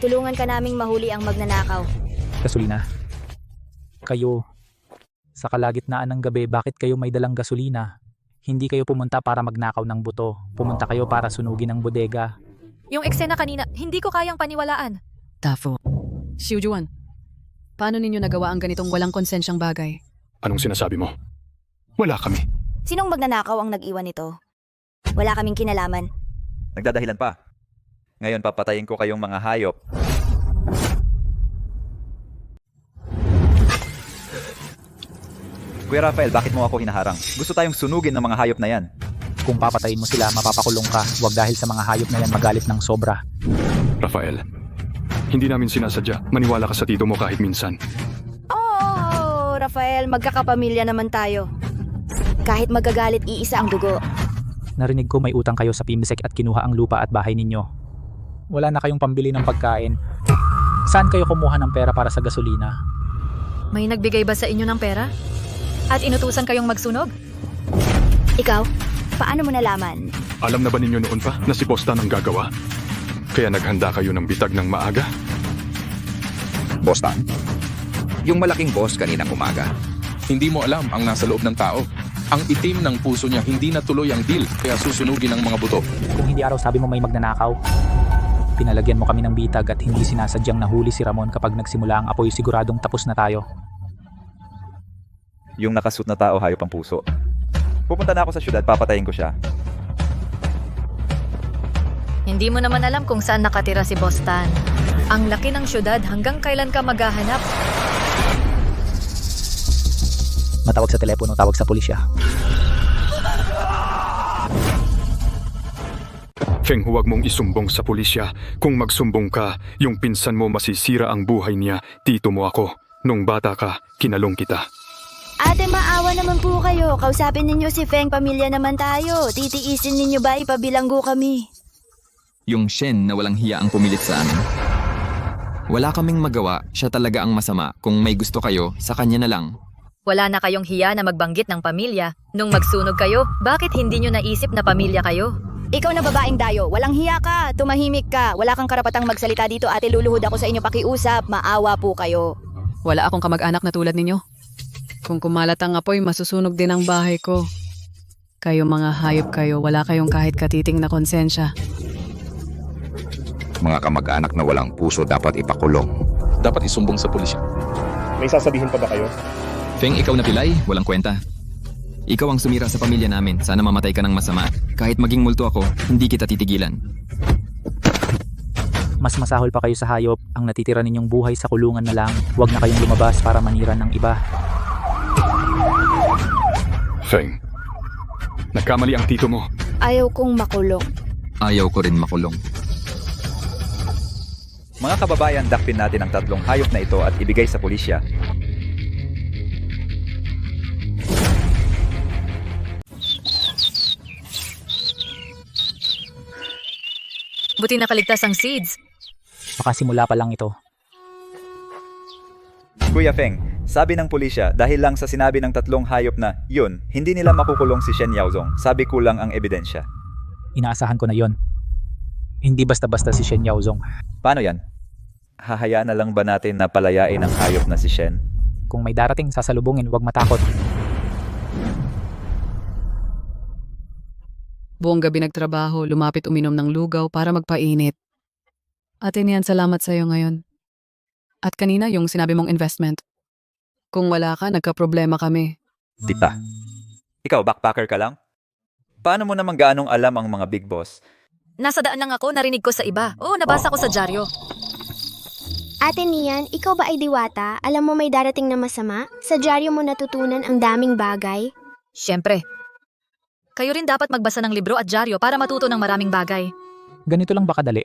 Tulungan ka naming mahuli ang magnanakaw. Gasolina. Kayo, Sa kalagitnaan ng gabi, bakit kayo may dalang gasolina? Hindi kayo pumunta para magnakaw ng buto. Pumunta kayo para sunugin ang bodega. Yung eksena kanina, hindi ko kayang paniwalaan. Tafo. Xiujuan, paano ninyo nagawa ang ganitong walang konsensyang bagay? Anong sinasabi mo? Wala kami. Sinong magnanakaw ang nag-iwan nito? Wala kaming kinalaman. Nagdadahilan pa. Ngayon papatayin ko kayong mga hayop. Kuya Rafael, bakit mo ako hinaharang? Gusto tayong sunugin ng mga hayop na yan. Kung papatayin mo sila, mapapakulong ka. Huwag dahil sa mga hayop na yan magalit ng sobra. Rafael, hindi namin sinasadya. Maniwala ka sa tito mo kahit minsan. Oh, Rafael, magkakapamilya naman tayo. Kahit magagalit, iisa ang dugo. Narinig ko may utang kayo sa Pimsek at kinuha ang lupa at bahay ninyo. Wala na kayong pambili ng pagkain. Saan kayo kumuha ng pera para sa gasolina? May nagbigay ba sa inyo ng pera? At inutusan kayong magsunog? Ikaw, paano mo nalaman? Alam na ba ninyo noon pa na si Boss Tan ang gagawa? Kaya naghanda kayo ng bitag ng maaga? Boss Tan? Yung malaking boss kaninang umaga. Hindi mo alam ang nasa loob ng tao. Ang itim ng puso niya hindi natuloy ang deal, kaya susunugin ang mga buto. Kung hindi araw sabi mo may magnanakaw, pinalagyan mo kami ng bitag at hindi sinasadyang nahuli si Ramon kapag nagsimula ang apoy, siguradong tapos na tayo. Yung nakasuit na tao, hayop ang puso. Pupunta na ako sa syudad, papatayin ko siya. Hindi mo naman alam kung saan nakatira si Bostan. Ang laki ng syudad, hanggang kailan ka maghahanap? Matawag sa telepono, tawag sa pulisya. Feng, huwag mong isumbong sa pulisya. Kung magsumbong ka, yung pinsan mo masisira ang buhay niya. Tito mo ako. Nung bata ka, kinalong kita. Ate, maawa naman po kayo. Kausapin ninyo si Feng, pamilya naman tayo. Titiisin ninyo ba ipabilanggo kami? Yung Shen na walang hiya ang pumilit sa amin. Wala kaming magawa, siya talaga ang masama. Kung may gusto kayo, sa kanya na lang. Wala na kayong hiya na magbanggit ng pamilya. Nung magsunog kayo, bakit hindi nyo naisip na pamilya kayo? Ikaw na babaeng dayo, walang hiya ka, tumahimik ka. Wala kang karapatang magsalita dito, ate, luluhod ako sa inyo pakiusap. Maawa po kayo. Wala akong kamag-anak na tulad ninyo. Kung kumalat ang apoy, masusunog din ang bahay ko. Kayo mga hayop kayo, wala kayong kahit katiting na konsensya. Mga kamag-anak na walang puso dapat ipakulong. Dapat isumbong sa pulisya. May sasabihin pa ba kayo? Feng, ikaw na pilay, walang kwenta. Ikaw ang sumira sa pamilya namin, sana mamatay ka ng masama. Kahit maging multo ako, hindi kita titigilan. Mas masahol pa kayo sa hayop, ang natitira ninyong buhay sa kulungan na lang. Huwag na kayong lumabas para manira ng iba. Feng, nagkamali ang tito mo. Ayaw kong makulong. Ayaw ko rin makulong. Mga kababayan, dakpin natin ang tatlong hayop na ito at ibigay sa pulisya. Buti nakaligtas ang seeds. Baka simula pa lang ito. Kuya Feng, sabi ng pulisya dahil lang sa sinabi ng tatlong hayop na yun, hindi nila makukulong si Shen Yaozong. Sabi kulang ang ebidensya. Inaasahan ko na yon. Hindi basta-basta si Shen Yaozong. Paano yan? Hahayaan na lang ba natin na palayain ang hayop na si Shen? Kung may darating sasalubungin, huwag matakot. Buong gabi nagtrabaho, lumapit uminom ng lugaw para magpainit. Ate niyan, salamat sa'yo ngayon. At kanina yung sinabi mong investment. Kung wala ka, nagka-problema kami. Tita, ikaw backpacker ka lang? Paano mo naman gaanong alam ang mga big boss? Nasa daan lang ako, narinig ko sa iba. Oo, nabasa ko sa dyaryo. Ate Nian, ikaw ba ay diwata? Alam mo may darating na masama? Sa dyaryo mo natutunan ang daming bagay? Siyempre. Kayo rin dapat magbasa ng libro at dyaryo para matuto ng maraming bagay. Ganito lang ba kadali?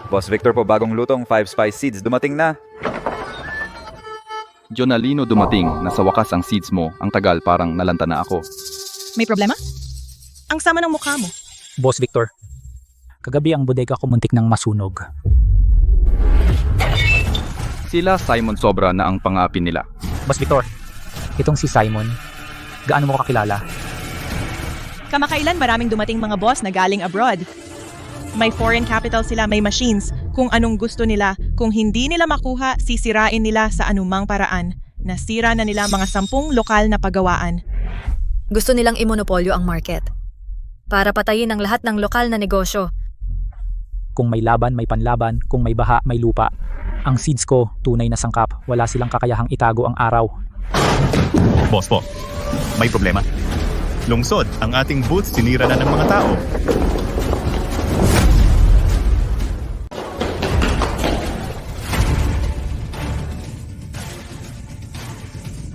Boss Victor po, bagong lutong 5 spice seeds dumating na. Jonalino, dumating. Nasa wakas ang seeds mo. Ang tagal, parang nalanta na ako. May problema? Ang sama ng mukha mo. Boss Victor, kagabi ang bodega ko muntik ng masunog. Sila Simon Sobra na ang pang-api nila. Boss Victor, itong si Simon, gaano mo kakilala? Kamakailan maraming dumating mga boss na galing abroad. May foreign capital sila, may machines. Kung anong gusto nila, kung hindi nila makuha, sisirain nila sa anumang paraan. Nasira na nila mga 10 lokal na pagawaan. Gusto nilang imonopolyo ang market. Para patayin ang lahat ng lokal na negosyo. Kung may laban, may panlaban. Kung may baha, may lupa. Ang seeds ko, tunay na sangkap. Wala silang kakayahang itago ang araw. Boss po, may problema. Lungsod, ang ating booth sinira na ng mga tao.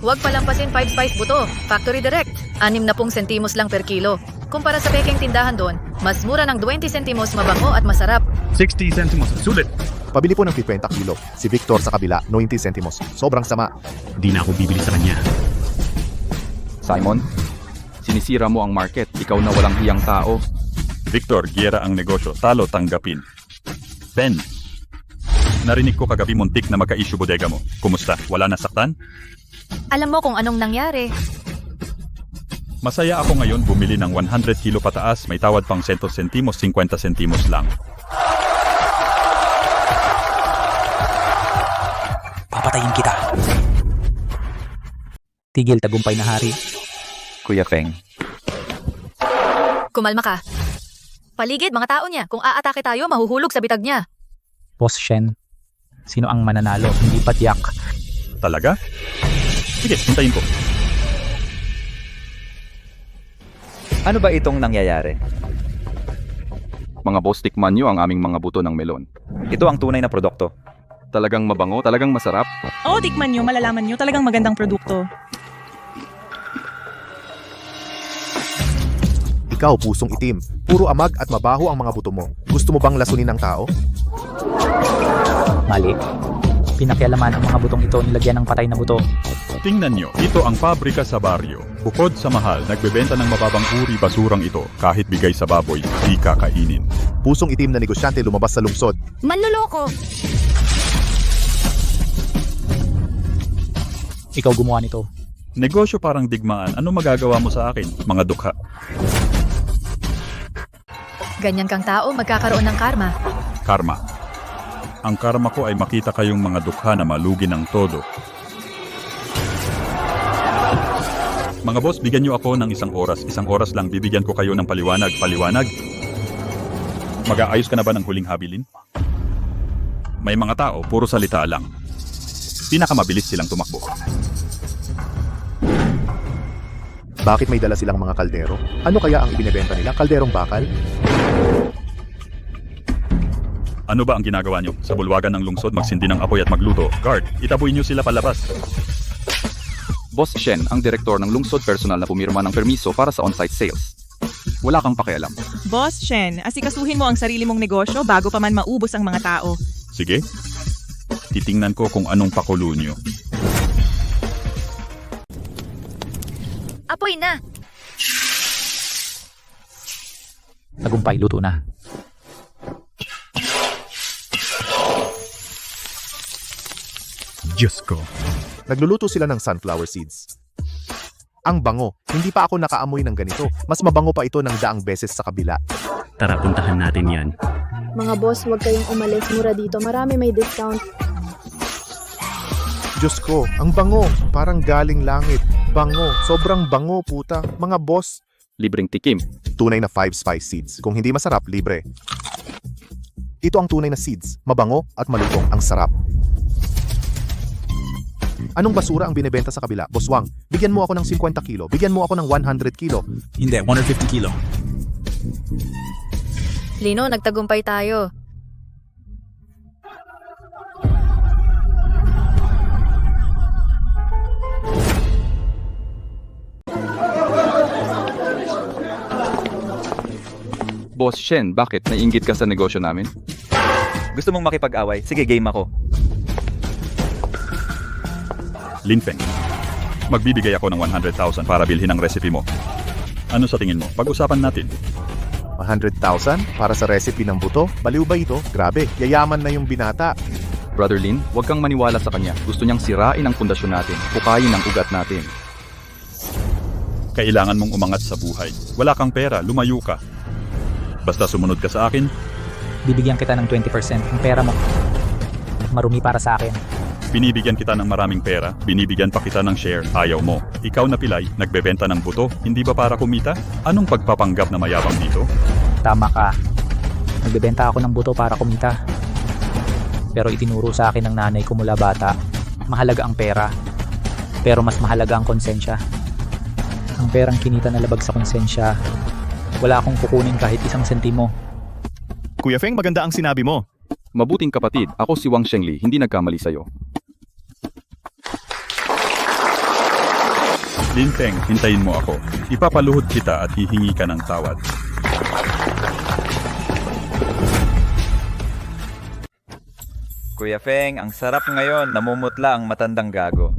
Huwag palampasin 5 spice buto. Factory direct. 60 sentimos lang per kilo. Kumpara sa peking tindahan doon, mas mura ng 20 sentimos, mabango at masarap. 60 centimos, sulit. Pabili po ng 50 kilo. Si Victor sa kabila, 90 centimos. Sobrang sama. Di na ako bibili sa kanya. Simon, sinisira mo ang market. Ikaw na walang hiyang tao. Victor, giyera ang negosyo. Talo, tanggapin. Ben, narinig ko kagabi muntik na magka-issue bodega mo. Kumusta? Wala nasaktan? Alam mo kung anong nangyari. Masaya ako ngayon bumili ng 100 kilo pataas. May tawad pang 100 sentimos, 50 sentimos lang. Papatayin kita. Tigil, tagumpay na hari. Kuya Feng, Kumalma ka. Paligid mga tao niya. Kung aatake tayo, mahuhulog sa bitag niya. Boss Shen, sino ang mananalo? Hindi pa tiyak. Talaga? Sige, hintayin ko. ano ba itong nangyayari? Mga boss, tikman nyo ang aming mga buto ng melon. Ito ang tunay na produkto. Talagang mabango, talagang masarap. Oo, tikman nyo, malalaman nyo, talagang magandang produkto. Ikaw, pusong itim. Puro amag at mabaho ang mga buto mo. Gusto mo bang lasunin ng tao? Mali. Pinakialaman ang mga butong ito, nilagyan ng patay na buto. Tingnan nyo, ito ang pabrika sa baryo. Bukod sa mahal, nagbebenta ng mababang uri basurang ito. Kahit bigay sa baboy, di kakainin. Pusong itim na negosyante lumabas sa lungsod. Manloloko! Ikaw gumawa nito. Negosyo parang digmaan. Ano magagawa mo sa akin? Mga dukha. Ganyan kang tao, magkakaroon ng karma. Karma. Ang karma ko ay makita kayong mga dukha na malugi ng todo. Mga boss, bigyan nyo ako ng 1 oras. 1 oras lang, bibigyan ko kayo ng paliwanag. Paliwanag? Mag-aayos ka na ba ng huling habilin? May mga tao, puro salita lang. Pinakamabilis silang tumakbo. Bakit may dala silang mga kaldero? Ano kaya ang ibinebenta nila? Kalderong bakal? Ano ba ang ginagawa nyo? Sa bulwagan ng lungsod, magsindi ng apoy at magluto. Guard, itaboy nyo sila palabas. Boss Shen, ang direktor ng lungsod, personal na pumirma ng permiso para sa on-site sales. Wala kang pakialam. Boss Shen, asikasuhin mo ang sarili mong negosyo bago pa man maubos ang mga tao. Sige. Titingnan ko kung anong pakulo nyo. Apoy na! Tagumpay, luto na. Diyos ko. Nagluluto sila ng sunflower seeds. Ang bango. Hindi pa ako nakaamoy ng ganito. Mas mabango pa ito ng daang beses sa kabila. Tara, puntahan natin yan. Mga boss, huwag kayong umalis. Mura dito. Marami may discount. Diyos ko, ang bango. Parang galing langit. Bango. Sobrang bango, puta. Mga boss. Libreng tikim. Tunay na 5 spice seeds. Kung hindi masarap, libre. Ito ang tunay na seeds. Mabango at malutong. Ang sarap. Anong basura ang binebenta sa kabila? Boss Wang, bigyan mo ako ng 50 kilo. Bigyan mo ako ng 100 kilo. Hindi, 150 kilo. Lino, nagtagumpay tayo. Boss Shen, bakit? Naiinggit ka sa negosyo namin? Gusto mong makipag-away? Sige, game ako. Linfeng, magbibigay ako ng 100,000 para bilhin ang recipe mo. Ano sa tingin mo? Pag-usapan natin. 100,000 para sa recipe ng buto? Baliw ba ito? Grabe, yayaman na yung binata. Brother Lin, huwag kang maniwala sa kanya. Gusto niyang sirain ang pundasyon natin, pukayin ang ugat natin. Kailangan mong umangat sa buhay. Wala kang pera, lumayo ka. Basta sumunod ka sa akin, Bibigyan kita ng 20%. Ang pera mo, marumi para sa akin. binibigyan kita ng maraming pera, binibigyan pa kita ng share, ayaw mo. Ikaw na pilay, nagbebenta ng buto, hindi ba para kumita? Anong pagpapanggap na mayabang dito? Tama ka. Nagbebenta ako ng buto para kumita. Pero itinuro sa akin ng nanay ko mula bata, mahalaga ang pera. Pero mas mahalaga ang konsensya. Ang perang kinita na labag sa konsensya, wala akong kukunin kahit isang sentimo. Kuya Feng, maganda ang sinabi mo. Mabuting kapatid, ako si Wang Shengli, hindi nagkamali sa'yo. Lin Feng, hintayin mo ako. Ipapaluhod kita at hihingi ka ng tawad. Kuya Feng, ang sarap ngayon. Namumutla ang matandang gago.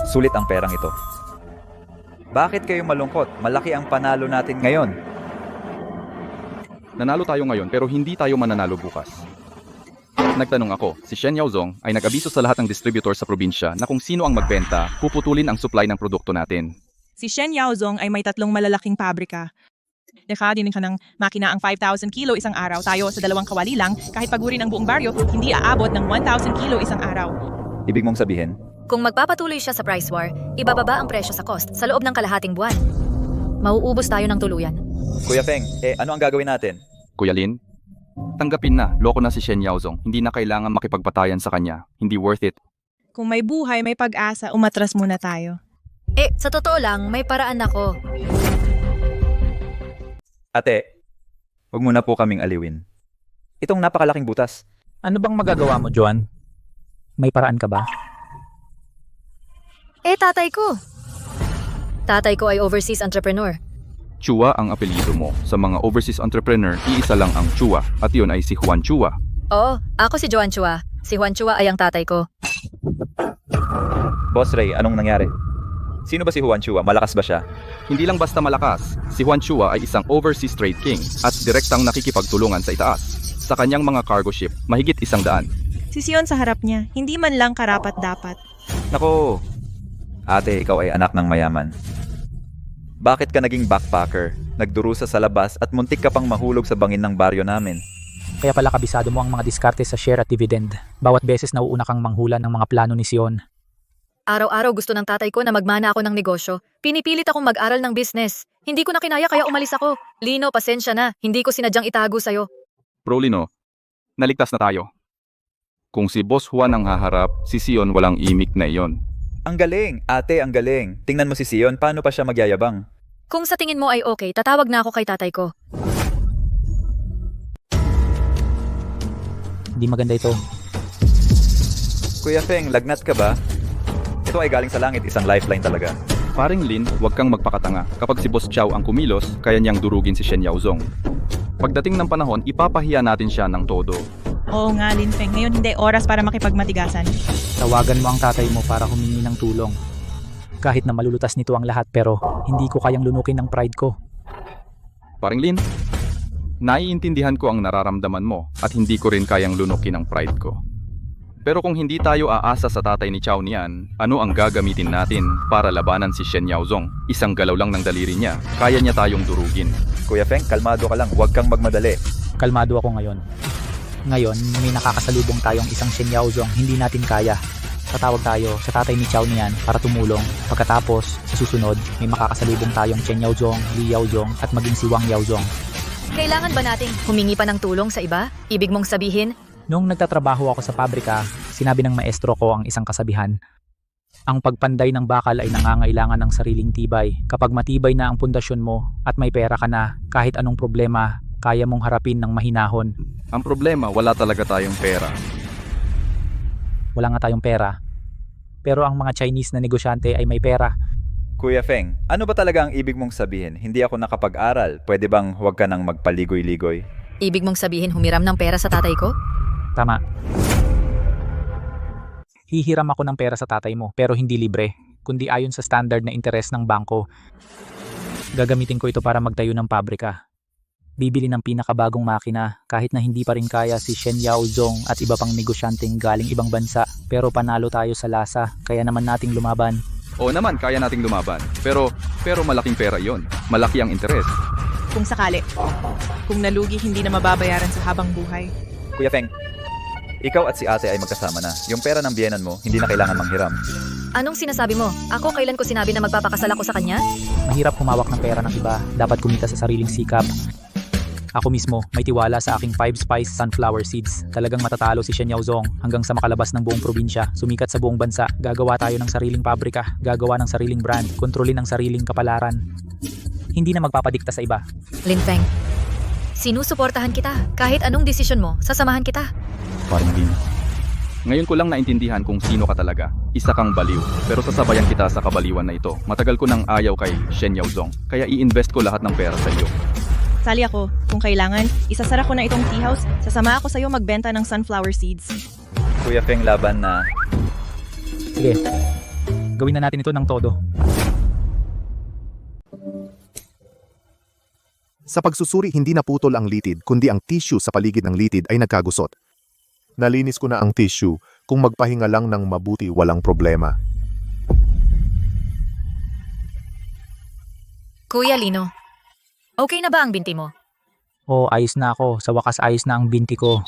Sulit ang perang ito. Bakit kayo malungkot? Malaki ang panalo natin ngayon. Nanalo tayo ngayon pero hindi tayo mananalo bukas. Nagtanong ako, si Shen Yaozong ay nag-abiso sa lahat ng distributor sa probinsya na kung sino ang magbenta, puputulin ang supply ng produkto natin. Si Shen Yaozong ay may 3 malalaking pabrika. Nakadinig ka ng makina ang 5,000 kilo isang araw. Tayo sa 2 kawali lang, kahit pagurin ang buong baryo, hindi aabot ng 1,000 kilo isang araw. Ibig mong sabihin? Kung magpapatuloy siya sa price war, ibababa ang presyo sa cost sa loob ng kalahating buwan. Mauubos tayo ng tuluyan. Kuya Feng, ano ang gagawin natin? Kuya Lin, tanggapin na, loko na si Shen Yaozong. Hindi na kailangan makipagpatayan sa kanya. Hindi worth it. Kung may buhay, may pag-asa, umatras muna tayo. Sa totoo lang, may paraan ako. Ate, huwag mo na po kaming aliwin. Itong napakalaking butas. Ano bang magagawa mo, Joan? May paraan ka ba? Tatay ko. Tatay ko ay overseas entrepreneur. Chua ang apelyido mo. Sa mga overseas entrepreneur, iisa lang ang Chua at yun ay si Juan Chua. Oo, ako si Joan Chua. Si Juan Chua ay ang tatay ko. Boss Ray, anong nangyari? Sino ba si Juan Chua? Malakas ba siya? Hindi lang basta malakas. Si Juan Chua ay isang overseas trade king at direktang nakikipagtulungan sa itaas. Sa kanyang mga cargo ship, mahigit 100. Si Sion sa harap niya, hindi man lang karapat-dapat. Nako, ate, ikaw ay anak ng mayaman. Bakit ka naging backpacker? Nagdurusa sa labas at muntik ka pang mahulog sa bangin ng baryo namin. Kaya pala kabisado mo ang mga diskarte sa share at dividend. Bawat beses nauuna kang manghula ng mga plano ni Sion. Araw-araw gusto ng tatay ko na magmana ako ng negosyo. Pinipilit akong mag-aral ng business. Hindi ko na kinaya kaya umalis ako. Lino, pasensya na. Hindi ko sinadyang itago sa'yo. Bro Lino, naligtas na tayo. Kung si Boss Juan ang haharap, si Sion walang imik na iyon. Ang galing, ate, ang galing. Tingnan mo si Sion, paano pa siya magyayabang? Kung sa tingin mo ay okay, tatawag na ako kay tatay ko. Hindi maganda ito. Kuya Feng, lagnat ka ba? Ito ay galing sa langit, isang lifeline talaga. Paring Lin, huwag kang magpakatanga. Kapag si Boss Chow ang kumilos, kaya niyang durugin si Shen Yaozong. Pagdating ng panahon, ipapahiya natin siya ng todo. Oo nga, Lin Feng. Ngayon hindi oras para makipagmatigasan. Tawagan mo ang tatay mo para humingi ng tulong. Kahit na malulutas nito ang lahat pero hindi ko kayang lunukin ang pride ko. Paring Lin, naiintindihan ko ang nararamdaman mo at hindi ko rin kayang lunukin ang pride ko. Pero kung hindi tayo aasa sa tatay ni Chow niyan, ano ang gagamitin natin para labanan si Shen Yaozong? Isang galaw lang ng daliri niya, kaya niya tayong durugin. Kuya Feng, kalmado ka lang, huwag kang magmadali. Kalmado ako ngayon. Ngayon, may nakakasalubong tayong isang Shen Yaozong hindi natin kaya. Tatawag tayo sa tatay ni Chow niyan para tumulong. Pagkatapos, sa susunod, may makakasalubong tayong Chen Yaozong, Li Yaozong at maging si Wang Yaozong. Kailangan ba nating humingi pa ng tulong sa iba? Ibig mong sabihin, Noong nagtatrabaho ako sa pabrika, sinabi ng maestro ko ang isang kasabihan. Ang pagpanday ng bakal ay nangangailangan ng sariling tibay. Kapag matibay na ang pundasyon mo at may pera ka na, kahit anong problema, kaya mong harapin ng mahinahon. Ang problema, wala talaga tayong pera. Wala nga tayong pera. Pero ang mga Chinese na negosyante ay may pera. Kuya Feng, ano ba talaga ang ibig mong sabihin? Hindi ako nakapag-aral. Pwede bang huwag ka nang magpaligoy-ligoy? ibig mong sabihin humiram ng pera sa tatay ko? Tama. Hihiram ako ng pera sa tatay mo pero hindi libre, kundi ayon sa standard na interes ng bangko. Gagamitin ko ito para magtayo ng pabrika. Bibili ng pinakabagong makina kahit na hindi pa rin kaya si Shen Yaozong at iba pang negosyanteng galing ibang bansa, pero panalo tayo sa lasa kaya naman nating lumaban. Oo naman, kaya nating lumaban. Pero malaking pera yon. Malaki ang interes. Kung sakali. Kung nalugi, hindi na mababayaran sa habang buhay. Kuya Feng, ikaw at si ate ay magkasama na. Yung pera ng biyenan mo, hindi na kailangan manghiram. Anong sinasabi mo? Ako kailan ko sinabi na magpapakasal ako sa kanya? Mahirap humawak ng pera ng iba. Dapat kumita sa sariling sikap. Ako mismo, may tiwala sa aking 5 Spice Sunflower Seeds. Talagang matatalo si Shen Yaozong hanggang sa makalabas ng buong probinsya, sumikat sa buong bansa. Gagawa tayo ng sariling pabrika, gagawa ng sariling brand, kontrolin ang sariling kapalaran. Hindi na magpapadikta sa iba. Lin Feng, sinusuportahan kita. Kahit anong desisyon mo, sasamahan kita. Parang din. Ngayon ko lang naintindihan kung sino ka talaga. Isa kang baliw. Pero sasabayan kita sa kabaliwan na ito. Matagal ko nang ayaw kay Shen Yaozong. Kaya i-invest ko lahat ng pera sa iyo. Sali ako. Kung kailangan, isasara ko na itong tea house. Sasama ako sa'yo magbenta ng sunflower seeds. Kuya Feng, laban na. Sige, gawin na natin ito ng todo. Sa pagsusuri, hindi naputol ang litid, kundi ang tissue sa paligid ng litid ay nagkagusot. Nalinis ko na ang tissue. Kung magpahinga lang ng mabuti, walang problema. Kuya Lino, okay na ba ang binti mo? Oh, ayos na ako. Sa wakas ayos na ang binti ko.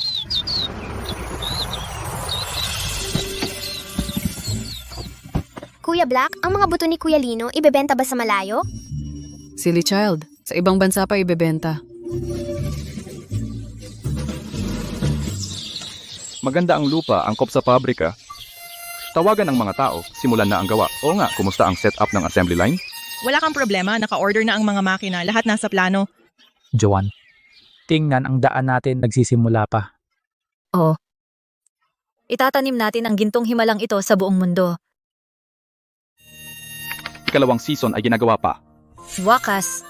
Kuya Black, ang mga buto ni Kuya Lino, ibebenta ba sa malayo? Silly child, sa ibang bansa pa ibebenta. Maganda ang lupa, angkop sa pabrika. Tawagan ang mga tao, simulan na ang gawa. Oo nga, kumusta ang setup ng assembly line? Wala kang problema, naka-order na ang mga makina. Lahat nasa plano. Joanne, tingnan ang daan natin nagsisimula pa. Oo. Itatanim natin ang gintong himalang ito sa buong mundo. Ikalawang season ay ginagawa pa. Wakas,